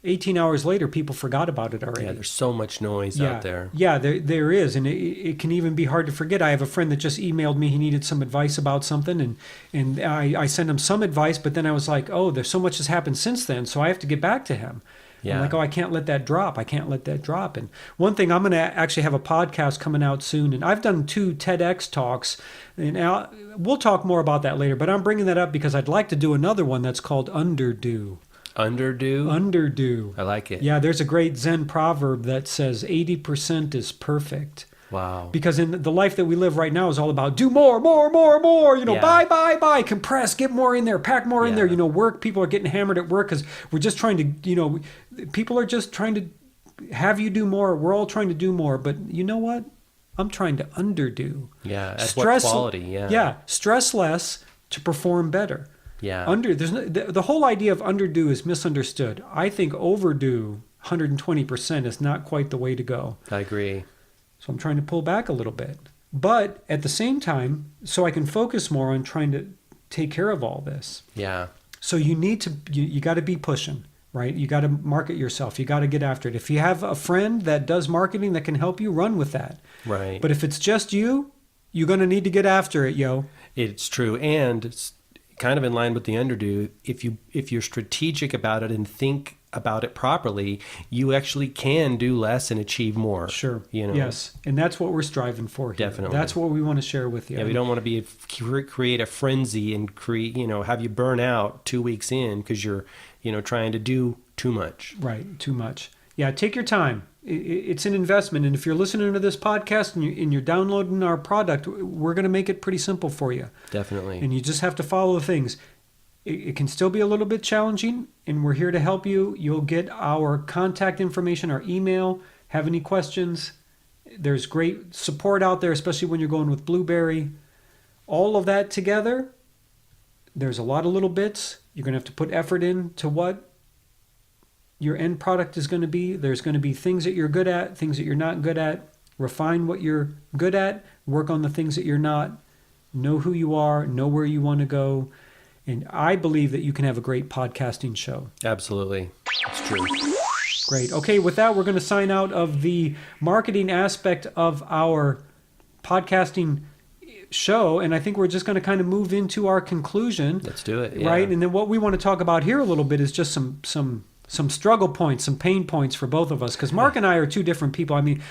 18 hours later, people forgot about it already. Yeah, there's so much noise out there. Yeah, there is. And it can even be hard to forget. I have a friend that just emailed me. He needed some advice about something. And I sent him some advice, but then I was like, oh, there's so much has happened since then. So I have to get back to him. Yeah. I'm like, oh, I can't let that drop. And one thing, I'm going to actually have a podcast coming out soon. And I've done 2 TEDx talks. And we'll talk more about that later. But I'm bringing that up because I'd like to do another one that's called Underdo. Underdo. I like it. Yeah, there's a great Zen proverb that says 80% is perfect. Wow. Because in the life that we live right now is all about do more, buy, compress, get more in there, pack more in there. Work, people are getting hammered at work because we're just trying to, people are just trying to have you do more. We're all trying to do more. But you know what? I'm trying to underdo. Yeah, at what quality? Yeah, stress less to perform better. Yeah. The whole idea of underdo is misunderstood. I think overdo 120% is not quite the way to go. I agree. So I'm trying to pull back a little bit. But at the same time, so I can focus more on trying to take care of all this. Yeah. So you got to be pushing, right? You got to market yourself. You got to get after it. If you have a friend that does marketing that can help you, run with that. Right. But if it's just you, you're going to need to get after it, yo. It's true. And it's kind of in line with the underdo. If you're strategic about it and think about it properly, you actually can do less and achieve more. Sure. Yes. And that's what we're striving for here. Definitely. That's what we want to share with you. Yeah, we don't want to create a frenzy and have you burn out 2 weeks in because you're, trying to do too much. Right. Too much. Yeah. Take your time. It's an investment. And if you're listening to this podcast and you're downloading our product, we're going to make it pretty simple for you. Definitely. And you just have to follow the things. It can still be a little bit challenging, and we're here to help you. You'll get our contact information, our email. Have any questions? There's great support out there, especially when you're going with Blueberry. All of that together, there's a lot of little bits. You're going to have to put effort into what your end product is going to be. There's going to be things that you're good at, things that you're not good at. Refine what you're good at. Work on the things that you're not. Know who you are. Know where you want to go. And I believe that you can have a great podcasting show. Absolutely. It's true. Great. Okay, with that, we're going to sign out of the marketing aspect of our podcasting show. And I think we're just going to kind of move into our conclusion. Let's do it. Yeah. Right? And then what we want to talk about here a little bit is just some struggle points, some pain points for both of us. Because Mark and I are 2 different people. I mean,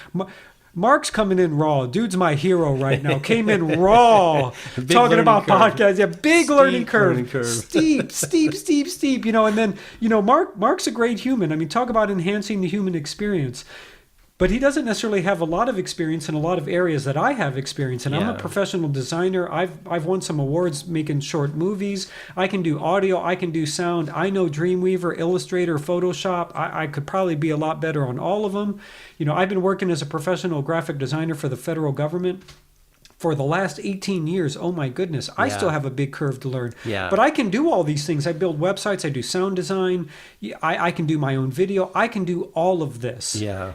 Mark's coming in raw. Dude's my hero right now. Came in raw, talking about podcasts. Yeah, big learning curve. Steep. And then, Mark's a great human. I mean, talk about enhancing the human experience. But he doesn't necessarily have a lot of experience in a lot of areas that I have experience in. I'm a professional designer. I've won some awards making short movies. I can do audio. I can do sound. I know Dreamweaver, Illustrator, Photoshop. I could probably be a lot better on all of them. I've been working as a professional graphic designer for the federal government for the last 18 years, oh my goodness, I still have a big curve to learn. Yeah. But I can do all these things. I build websites, I do sound design, I can do my own video, I can do all of this. Yeah.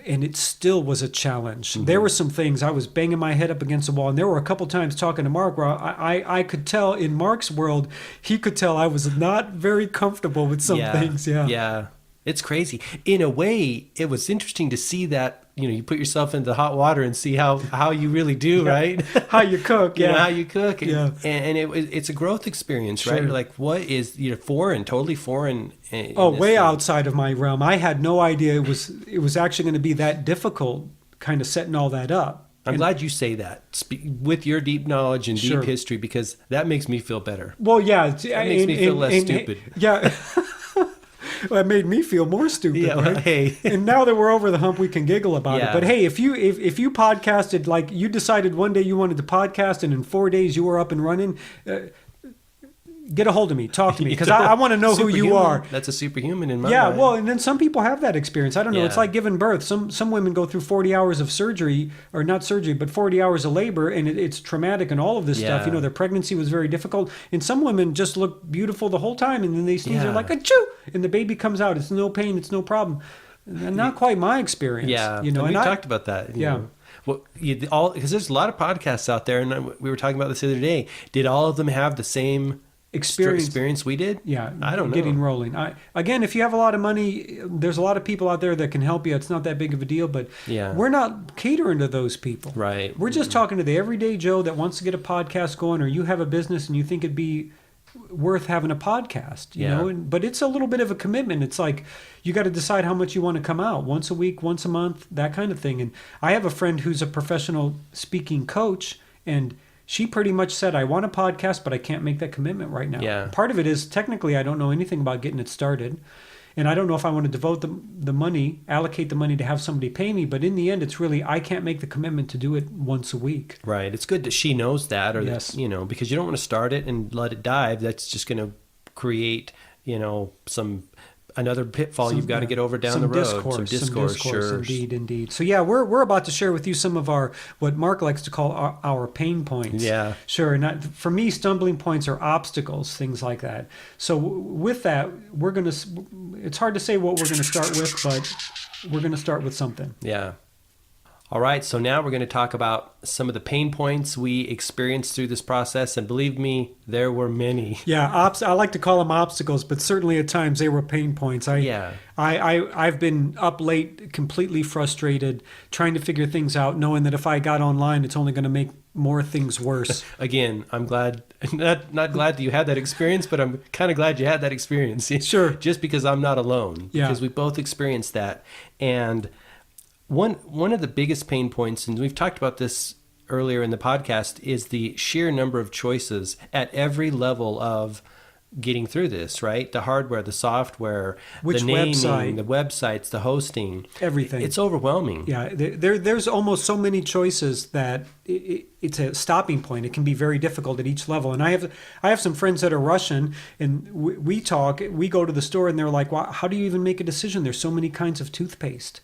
And it still was a challenge. Mm-hmm. There were some things I was banging my head up against the wall, and there were a couple times talking to Mark where I could tell in Mark's world, he could tell I was not very comfortable with some things. Yeah. It's crazy. In a way, it was interesting to see that, you put yourself into the hot water and see how you really do, right? How you cook, How you cook. And it's a growth experience, right? Like, what is, totally foreign. Way outside of my realm. I had no idea it was actually going to be that difficult, kind of setting all that up. I'm glad you say that with your deep knowledge and deep history, because that makes me feel better. Well, yeah. It makes me feel less stupid. Yeah. Well, it made me feel more stupid. Yeah, well, right? hey. And now that we're over the hump, we can giggle about it. But hey, if you podcasted, like you decided one day you wanted to podcast, and in 4 days you were up and running, get a hold of me, talk to me, because I want to know who you are. That's a superhuman in my mind. Yeah, well, and then some people have that experience. I don't know. It's like giving birth. Some women go through 40 hours of surgery, or not surgery, but 40 hours of labor, and it's traumatic and all of this stuff. Their pregnancy was very difficult. And some women just look beautiful the whole time, and then they sneeze, they're like, achoo! And the baby comes out. It's no pain. It's no problem. And not quite my experience. Yeah, and we talked about that. You know. Well, because there's a lot of podcasts out there, and we were talking about this the other day. Did all of them have the same experience we did? Yeah, I don't know. Getting rolling. Again, if you have a lot of money, there's a lot of people out there that can help you. It's not that big of a deal, but we're not catering to those people. Right. We're just talking to the everyday Joe that wants to get a podcast going, or you have a business and you think it'd be worth having a podcast, you know, but it's a little bit of a commitment. It's like you got to decide how much you want to come out, once a week, once a month, that kind of thing. And I have a friend who's a professional speaking coach, and she pretty much said, I want a podcast, but I can't make that commitment right now. Yeah. Part of it is technically I don't know anything about getting it started. And I don't know if I want to devote the money, allocate the money to have somebody pay me. But in the end, it's really, I can't make the commitment to do it once a week. Right. It's good that she knows that, or that, because you don't want to start it and let it die. That's just going to create, another pitfall you've got to get over down the road. Some discourse, sure. Indeed. So we're about to share with you some of what Mark likes to call our pain points. Yeah. Sure. Not for me, stumbling points are obstacles, things like that. So with that, it's hard to say what we're going to start with, but we're going to start with something. Yeah. All right, so now we're going to talk about some of the pain points we experienced through this process, and believe me, there were many. Yeah, I like to call them obstacles, but certainly at times they were pain points. I've been up late, completely frustrated, trying to figure things out, knowing that if I got online, it's only going to make more things worse. Again, I'm glad, not glad that you had that experience, but I'm kind of glad you had that experience. Sure. Just because I'm not alone. Yeah. Because we both experienced that. And one of the biggest pain points, and we've talked about this earlier in the podcast, is the sheer number of choices at every level of getting through this, right? The hardware, the software, the naming, the websites, the hosting. Everything. It's overwhelming. Yeah, there's almost so many choices that it's a stopping point. It can be very difficult at each level. And I have some friends that are Russian, and we go to the store, and they're like, well, how do you even make a decision? There's so many kinds of toothpaste.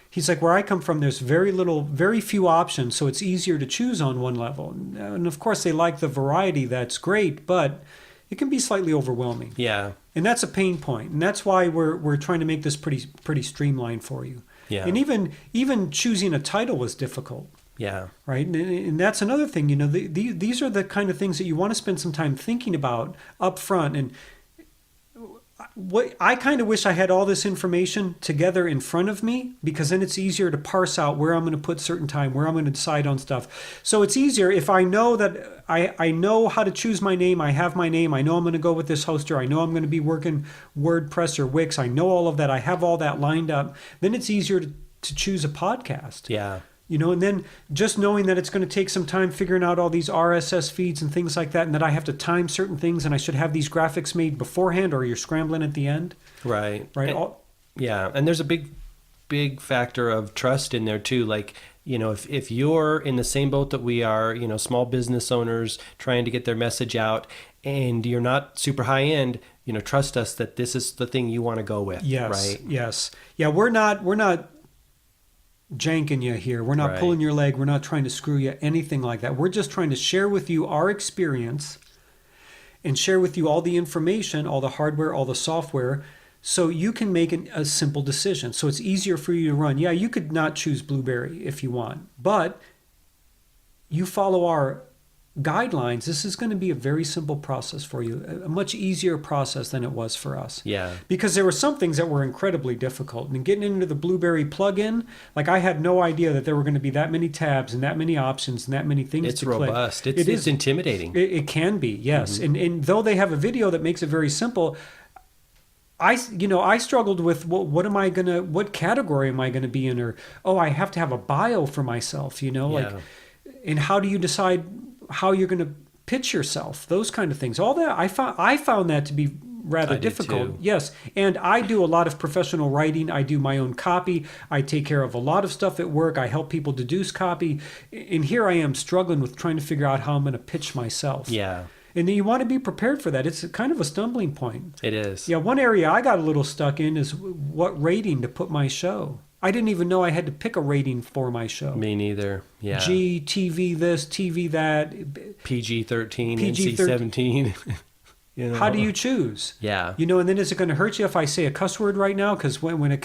He's like, where I come from, there's very few options, so it's easier to choose on one level. And of course, they like the variety. That's great, but it can be slightly overwhelming. Yeah. And that's a pain point. And that's why we're trying to make this pretty streamlined for you. Yeah. And even choosing a title was difficult. Yeah. Right. And that's another thing. These are the kind of things that you want to spend some time thinking about up front. And what I kind of wish I had all this information together in front of me, because then it's easier to parse out where I'm going to put certain time, where I'm going to decide on stuff. So it's easier if I know that I know how to choose my name. I have my name. I know I'm going to go with this hoster. I know I'm going to be working WordPress or Wix. I know all of that. I have all that lined up. Then it's easier to choose a podcast. Yeah. And then just knowing that it's going to take some time figuring out all these RSS feeds and things like that, and that I have to time certain things, and I should have these graphics made beforehand, or you're scrambling at the end. Right. And, and there's a big factor of trust in there too. Like, if you're in the same boat that we are, small business owners trying to get their message out, and you're not super high end, trust us that this is the thing you want to go with. Yes. Right. Yes. Yeah. We're not janking you here. We're not Right. pulling your leg. We're not trying to screw you, anything like that. We're just trying to share with you our experience and share with you all the information, all the hardware, all the software, so you can make a simple decision. So it's easier for you to run. Yeah, you could not choose blueberry if you want, but you follow our guidelines. This is going to be a very simple process for you, a much easier process than it was for us. Yeah. Because there were some things that were incredibly difficult. And getting into the Blueberry plugin, like I had no idea that there were going to be that many tabs and that many options and that many things It's to click. robust. It's intimidating. It can be, yes. And though they have a video that makes it very simple, I struggled with what category am I gonna be in, or I have to have a bio for myself, Yeah. and how do you decide how you're gonna pitch yourself? Those kind of things. All that I found that to be rather I did difficult. too. Yes, and I do a lot of professional writing. I do my own copy. I take care of a lot of stuff at work. I help people deduce copy, and here I am struggling with trying to figure out how I'm gonna pitch myself. Yeah. And you want to be prepared for that. It's kind of a stumbling point. It is. Yeah, one area I got a little stuck in is what rating to put my show. I didn't even know I had to pick a rating for my show. Me neither. Yeah. G, TV this, TV that. PG-13, PG-13. NC-17. How do you choose? Yeah. And then is it going to hurt you if I say a cuss word right now? Because when it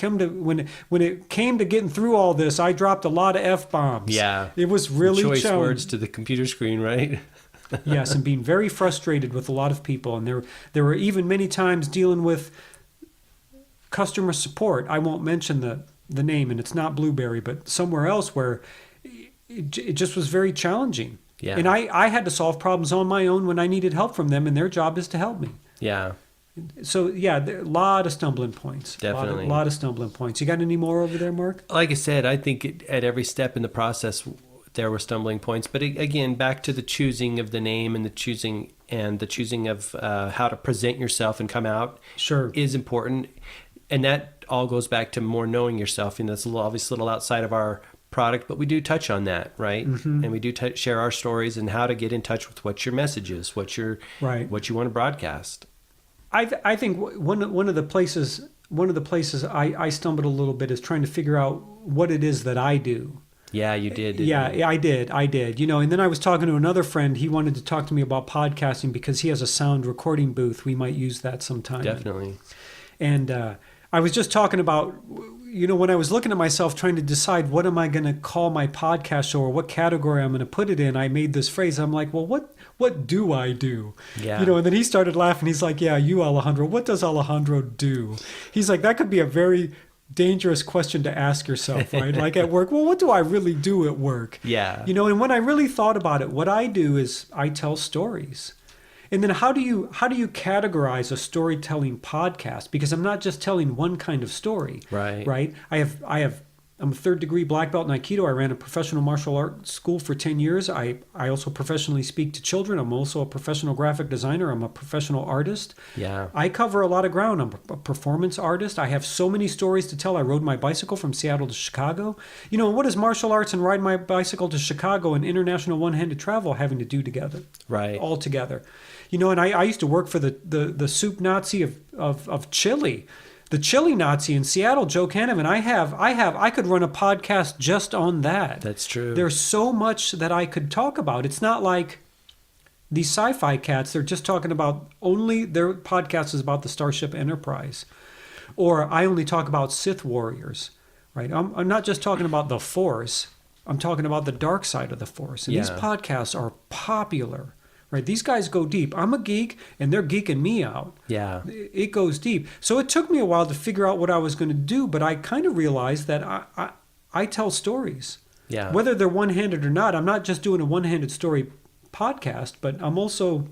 came to getting through all this, I dropped a lot of F-bombs. Yeah. It was really Choice challenging. words to the computer screen, right? Yes, and being very frustrated with a lot of people. And there were even many times dealing with customer support. I won't mention the name, and it's not Blueberry, but somewhere else where it just was very challenging. Yeah. And I had to solve problems on my own when I needed help from them, and their job is to help me. Yeah. So, yeah, a lot of stumbling points. Definitely. A lot of stumbling points. You got any more over there, Mark? Like I said, I think at every step in the process, there were stumbling points. But again, back to the choosing of the name and the choosing of how to present yourself and come out Sure. is important. And that all goes back to more knowing yourself. And that's obviously a little outside of our product, but we do touch on that, right? Mm-hmm. And we do share our stories and how to get in touch with what your message is, what you want to broadcast. I think one of the places I stumbled a little bit is trying to figure out what it is that I do. Yeah, you did. Didn't Yeah, you? I did. And then I was talking to another friend. He wanted to talk to me about podcasting because he has a sound recording booth. We might use that sometime. Definitely. And I was just talking about, when I was looking at myself trying to decide what am I going to call my podcast show or what category I'm going to put it in, I made this phrase. I'm like, well, what do I do? Yeah. And then he started laughing. He's like, yeah, you, Alejandro. What does Alejandro do? He's like, that could be a very dangerous question to ask yourself, right? Like at work, well, what do I really do at work? Yeah. And when I really thought about it, what I do is I tell stories. And then how do you categorize a storytelling podcast? Because I'm not just telling one kind of story. Right. I'm a third-degree black belt in Aikido. I ran a professional martial arts school for 10 years. I also professionally speak to children. I'm also a professional graphic designer. I'm a professional artist. Yeah. I cover a lot of ground. I'm a performance artist. I have so many stories to tell. I rode my bicycle from Seattle to Chicago. What is martial arts and riding my bicycle to Chicago and international one-handed travel having to do together? Right. All together. And I used to work for the soup Nazi of Chile. The chili Nazi in Seattle, Joe Canavan. I could run a podcast just on that. That's true. There's so much that I could talk about. It's not like these sci-fi cats. They're just talking about their podcast is about the Starship Enterprise. Or I only talk about Sith warriors, right? I'm not just talking about the Force. I'm talking about the dark side of the Force. And these podcasts are popular. Right, these guys go deep. I'm a geek, and they're geeking me out. Yeah. It goes deep. So it took me a while to figure out what I was going to do, but I kind of realized that I tell stories. Yeah. Whether they're one-handed or not, I'm not just doing a one-handed story podcast, but I'm also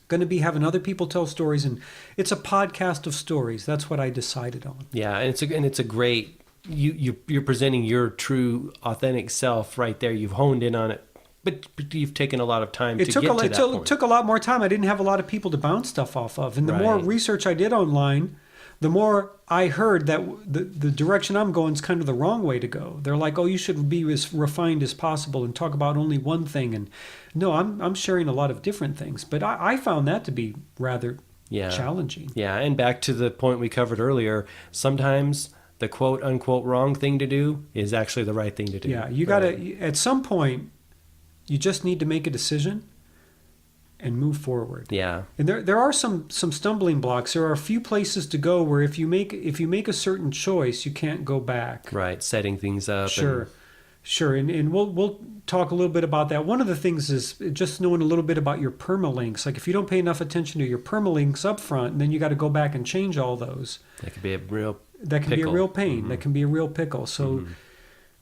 going to be having other people tell stories, and it's a podcast of stories. That's what I decided on. Yeah, and it's a great. You're presenting your true, authentic self right there. You've honed in on it. But you've taken a lot of time to get to that point. It took a lot more time. I didn't have a lot of people to bounce stuff off of. And the more research I did online, the more I heard that the direction I'm going is kind of the wrong way to go. They're like, oh, you should be as refined as possible and talk about only one thing. And no, I'm sharing a lot of different things. But I found that to be rather challenging. Yeah, and back to the point we covered earlier, sometimes the quote unquote wrong thing to do is actually the right thing to do. Yeah, you got to, at some point, you just need to make a decision and move forward. Yeah. And there are some stumbling blocks. There are a few places to go where if you make a certain choice, you can't go back. Right. Setting things up. Sure. Sure. And we'll talk a little bit about that. One of the things is just knowing a little bit about your permalinks. Like if you don't pay enough attention to your permalinks up front, and then you got to go back and change all those. That could be a real That can be a real pain. Mm-hmm. That can be a real pickle. So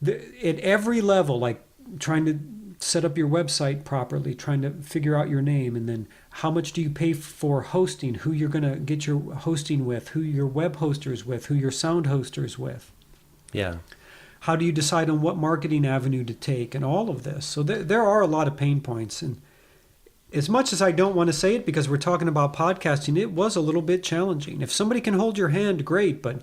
at every level, like trying to set up your website properly, trying to figure out your name, and then how much do you pay for hosting, who you're going to get your hosting with, who your web hoster is with, who your sound hoster is with. Yeah. How do you decide on what marketing avenue to take and all of this? So there are a lot of pain points. And as much as I don't want to say it because we're talking about podcasting, it was a little bit challenging. If somebody can hold your hand, great. But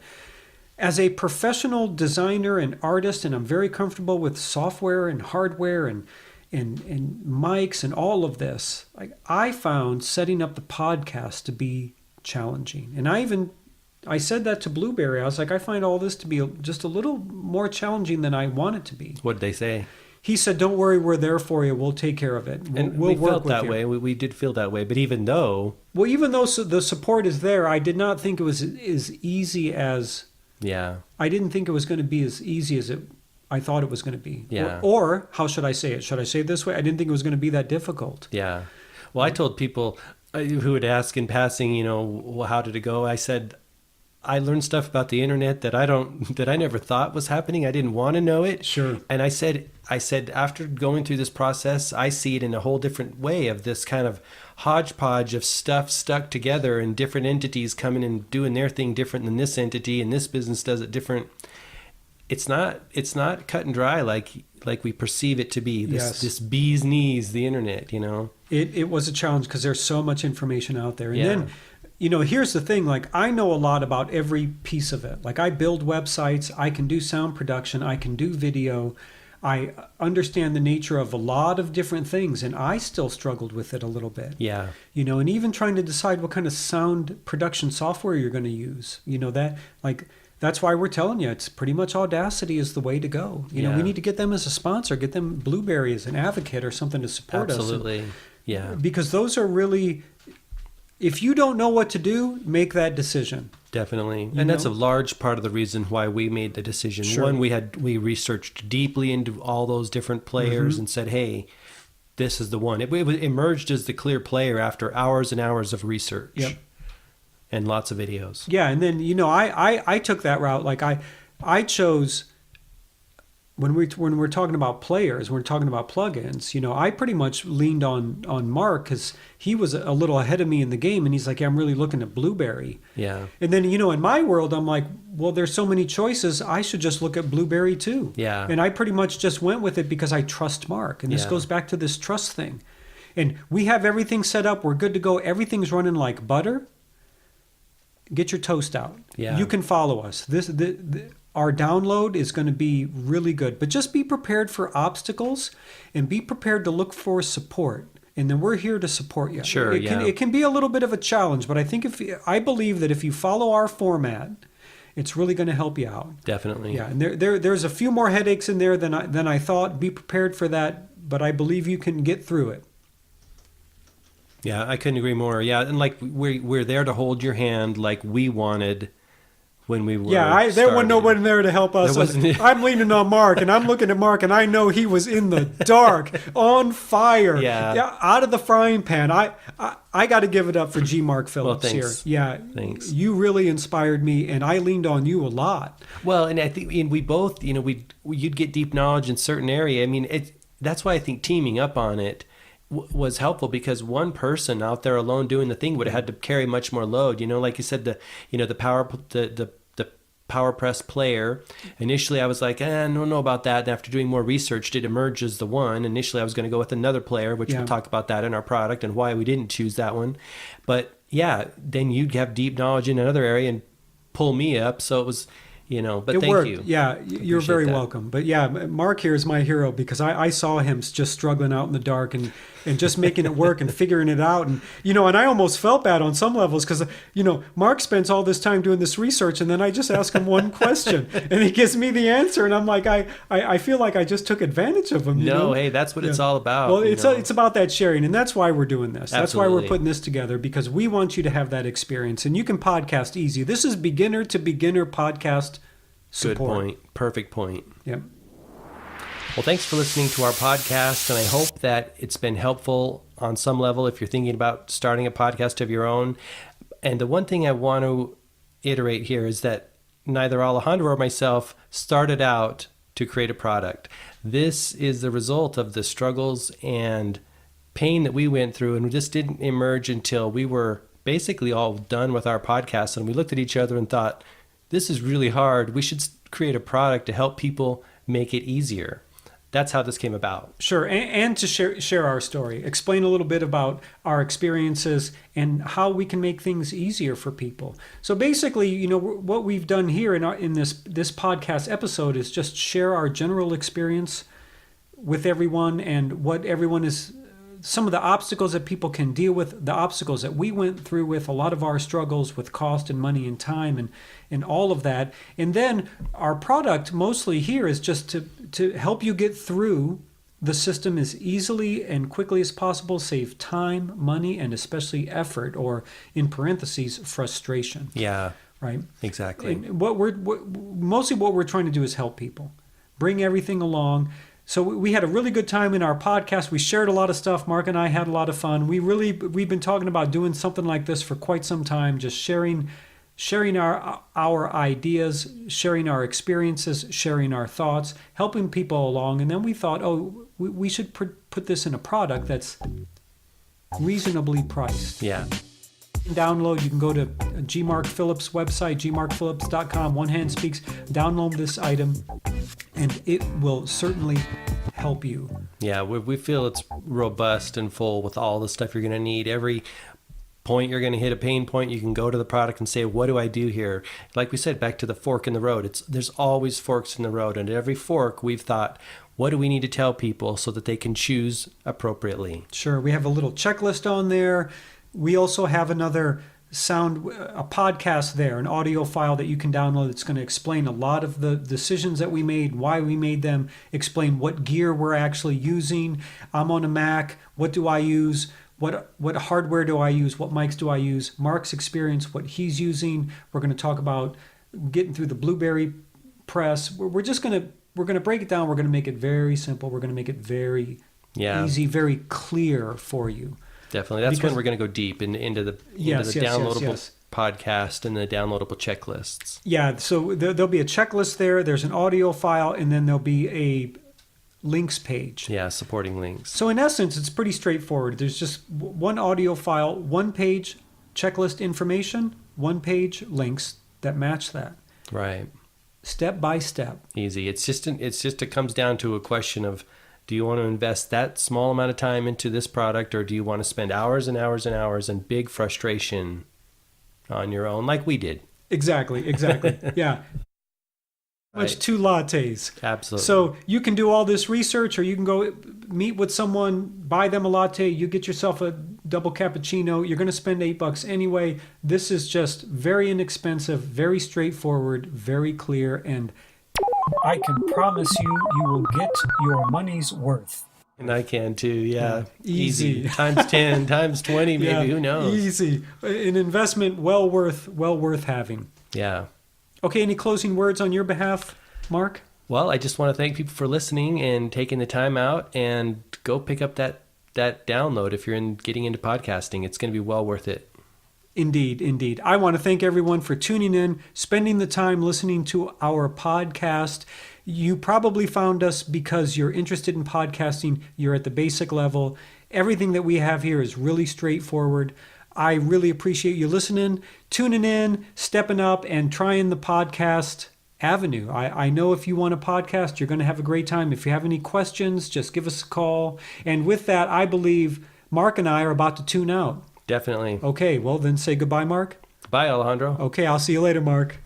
as a professional designer and artist, and I'm very comfortable with software and hardware and mics and all of this, like I found setting up the podcast to be challenging. And I said that to Blueberry. I was like, I find all this to be just a little more challenging than I want it to be. What did they say? He said, "Don't worry, we're there for you. We'll take care of it. We'll we work felt with that you." way. We did feel that way. But even though the support is there, I did not think it was as easy as. Yeah. I didn't think it was going to be as easy as I thought it was going to be. Yeah. Or how should I say it? Should I say it this way? I didn't think it was going to be that difficult. Yeah. Well, I told people who would ask in passing, well, how did it go? I said, I learned stuff about the internet that I never thought was happening. I didn't want to know it. Sure. And I said after going through this process, I see it in a whole different way of this kind of hodgepodge of stuff stuck together and different entities coming and doing their thing different than this entity, and this business does it different. It's not cut and dry like we perceive it to be. This bee's knees, the internet, It was a challenge because there's so much information out there. And Yeah. then here's the thing, like I know a lot about every piece of it. Like I build websites, I can do sound production, I can do video, I understand the nature of a lot of different things, and I still struggled with it a little bit. Yeah. And even trying to decide what kind of sound production software you're going to use. That's why we're telling you it's pretty much Audacity is the way to go. We need to get them as a sponsor, get them Blueberry as an advocate or something to support us. Absolutely. Yeah. Because those are really, if you don't know what to do, make that decision. Definitely. And that's a large part of the reason why we made the decision. Sure. One, we researched deeply into all those different players and said, hey, this is the one. It emerged as the clear player after hours and hours of research. Yep. And lots of videos. Yeah, and then I took that route. Like I chose when we're talking about players, we're talking about plugins. I pretty much leaned on Mark because he was a little ahead of me in the game, and he's like, yeah, I'm really looking at Blueberry. Yeah. And then in my world, I'm like, well, there's so many choices. I should just look at Blueberry too. Yeah. And I pretty much just went with it because I trust Mark, and this goes back to this trust thing. And we have everything set up. We're good to go. Everything's running like butter. Get your toast out. Yeah. You can follow us. Our download is going to be really good, but just be prepared for obstacles and be prepared to look for support. And then we're here to support you. Sure. It can be a little bit of a challenge, but I think I believe that if you follow our format, it's really going to help you out. Definitely. Yeah. And there's a few more headaches in there than I thought. Be prepared for that, but I believe you can get through it. Yeah, I couldn't agree more. Yeah, and like we're there to hold your hand like we wanted when we were there wasn't nobody there to help us. I'm leaning on Mark, and I'm looking at Mark, and I know he was in the dark, on fire, out of the frying pan. I got to give it up for G. Mark Phillips here. Yeah, thanks. You really inspired me, and I leaned on you a lot. Well, and I think we both, you'd get deep knowledge in certain area. I mean, that's why I think teaming up on it was helpful, because one person out there alone doing the thing would have had to carry much more load. Like you said, the PowerPress player. Initially, I was like, I don't know about that. And after doing more research, it emerged as the one. Initially, I was going to go with another player, which we'll talk about that in our product and why we didn't choose that one. But yeah, then you'd have deep knowledge in another area and pull me up. So it was. But thank worked. you. Yeah, you're very welcome. But yeah, Mark here is my hero because I saw him just struggling out in the dark, and and just making it work and figuring it out. And, and I almost felt bad on some levels because, Mark spends all this time doing this research, and then I just ask him one question and he gives me the answer. And I'm like, I feel like I just took advantage of him. Hey, that's what it's all about. Well, it's about that sharing. And that's why we're doing this. That's why Absolutely. we're putting this together, because we want you to have that experience. And you can podcast easy. This is beginner to beginner podcast support. Good point. Perfect point. Yep. Well, thanks for listening to our podcast, and I hope that it's been helpful on some level if you're thinking about starting a podcast of your own. And the one thing I want to iterate here is that neither Alejandro or myself started out to create a product. This is the result of the struggles and pain that we went through, and this didn't emerge until we were basically all done with our podcast, and we looked at each other and thought, this is really hard. We should create a product to help people make it easier. That's how this came about. Sure, and to share our story, explain a little bit about our experiences and how we can make things easier for people. So basically, what we've done here in this podcast episode is just share our general experience with everyone and what everyone is, some of the obstacles that people can deal with, the obstacles that we went through with, a lot of our struggles with cost and money and time and all of that. And then our product mostly here is just to help you get through the system as easily and quickly as possible, save time, money, and especially effort, or in parentheses, frustration. Yeah, right? Exactly. And mostly what we're trying to do is help people, bring everything along. So we had a really good time in our podcast. We shared a lot of stuff. Mark and I had a lot of fun. We've been talking about doing something like this for quite some time, just sharing our ideas, sharing our experiences, sharing our thoughts, helping people along. And then we thought, we should put this in a product that's reasonably priced. Yeah. Download, you can go to G. Mark Phillips' website, gmarkphillips.com. One Hand Speaks. Download this item, and it will certainly help you. Yeah, we feel it's robust and full with all the stuff you're going to need. Every point you're going to hit a pain point, you can go to the product and say, what do I do here? Like we said, back to the fork in the road. There's always forks in the road, and at every fork we've thought, what do we need to tell people so that they can choose appropriately? Sure, we have a little checklist on there. We also have a podcast there, an audio file that you can download that's going to explain a lot of the decisions that we made, why we made them, explain what gear we're actually using. I'm on a Mac. What do I use? What hardware do I use? What mics do I use? Mark's experience, what he's using. We're going to talk about getting through the Blueberry press. We're going to break it down. We're going to make it very simple. We're going to make it very easy, very clear for you. Definitely. That's when we're going to go deep into the downloadable podcast and the downloadable checklists. Yeah, so there'll be a checklist there. There's an audio file, and then there'll be a links page. Yeah, supporting links. So in essence, it's pretty straightforward. There's just one audio file, one page checklist information, one page links that match that. Right. Step by step. Easy. It comes down to a question of, do you want to invest that small amount of time into this product, or do you want to spend hours and hours and hours and big frustration on your own, like we did? Exactly. Yeah. Right. Much 2 lattes. Absolutely. So you can do all this research, or you can go meet with someone, buy them a latte, you get yourself a double cappuccino. You're going to spend $8 anyway. This is just very inexpensive, very straightforward, very clear, and I can promise you will get your money's worth. And I can too, yeah. Easy. Times 10, times 20, maybe, Yeah, who knows? Easy. An investment well worth having. Yeah. Okay, any closing words on your behalf, Mark? Well, I just want to thank people for listening and taking the time out, and go pick up that download if you're getting into podcasting. It's going to be well worth it. Indeed. I want to thank everyone for tuning in, spending the time listening to our podcast. You probably found us because you're interested in podcasting. You're at the basic level. Everything that we have here is really straightforward. I really appreciate you listening, tuning in, stepping up, and trying the podcast avenue. I know if you want a podcast, you're going to have a great time. If you have any questions, just give us a call. And with that, I believe Mark and I are about to tune out. Definitely. Okay, well then say goodbye, Mark. Bye, Alejandro. Okay, I'll see you later, Mark.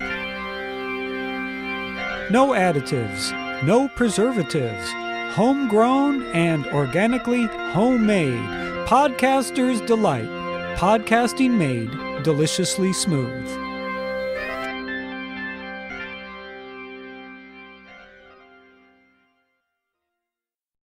No additives, no preservatives, homegrown and organically homemade. Podcaster's Delight. Podcasting made deliciously smooth.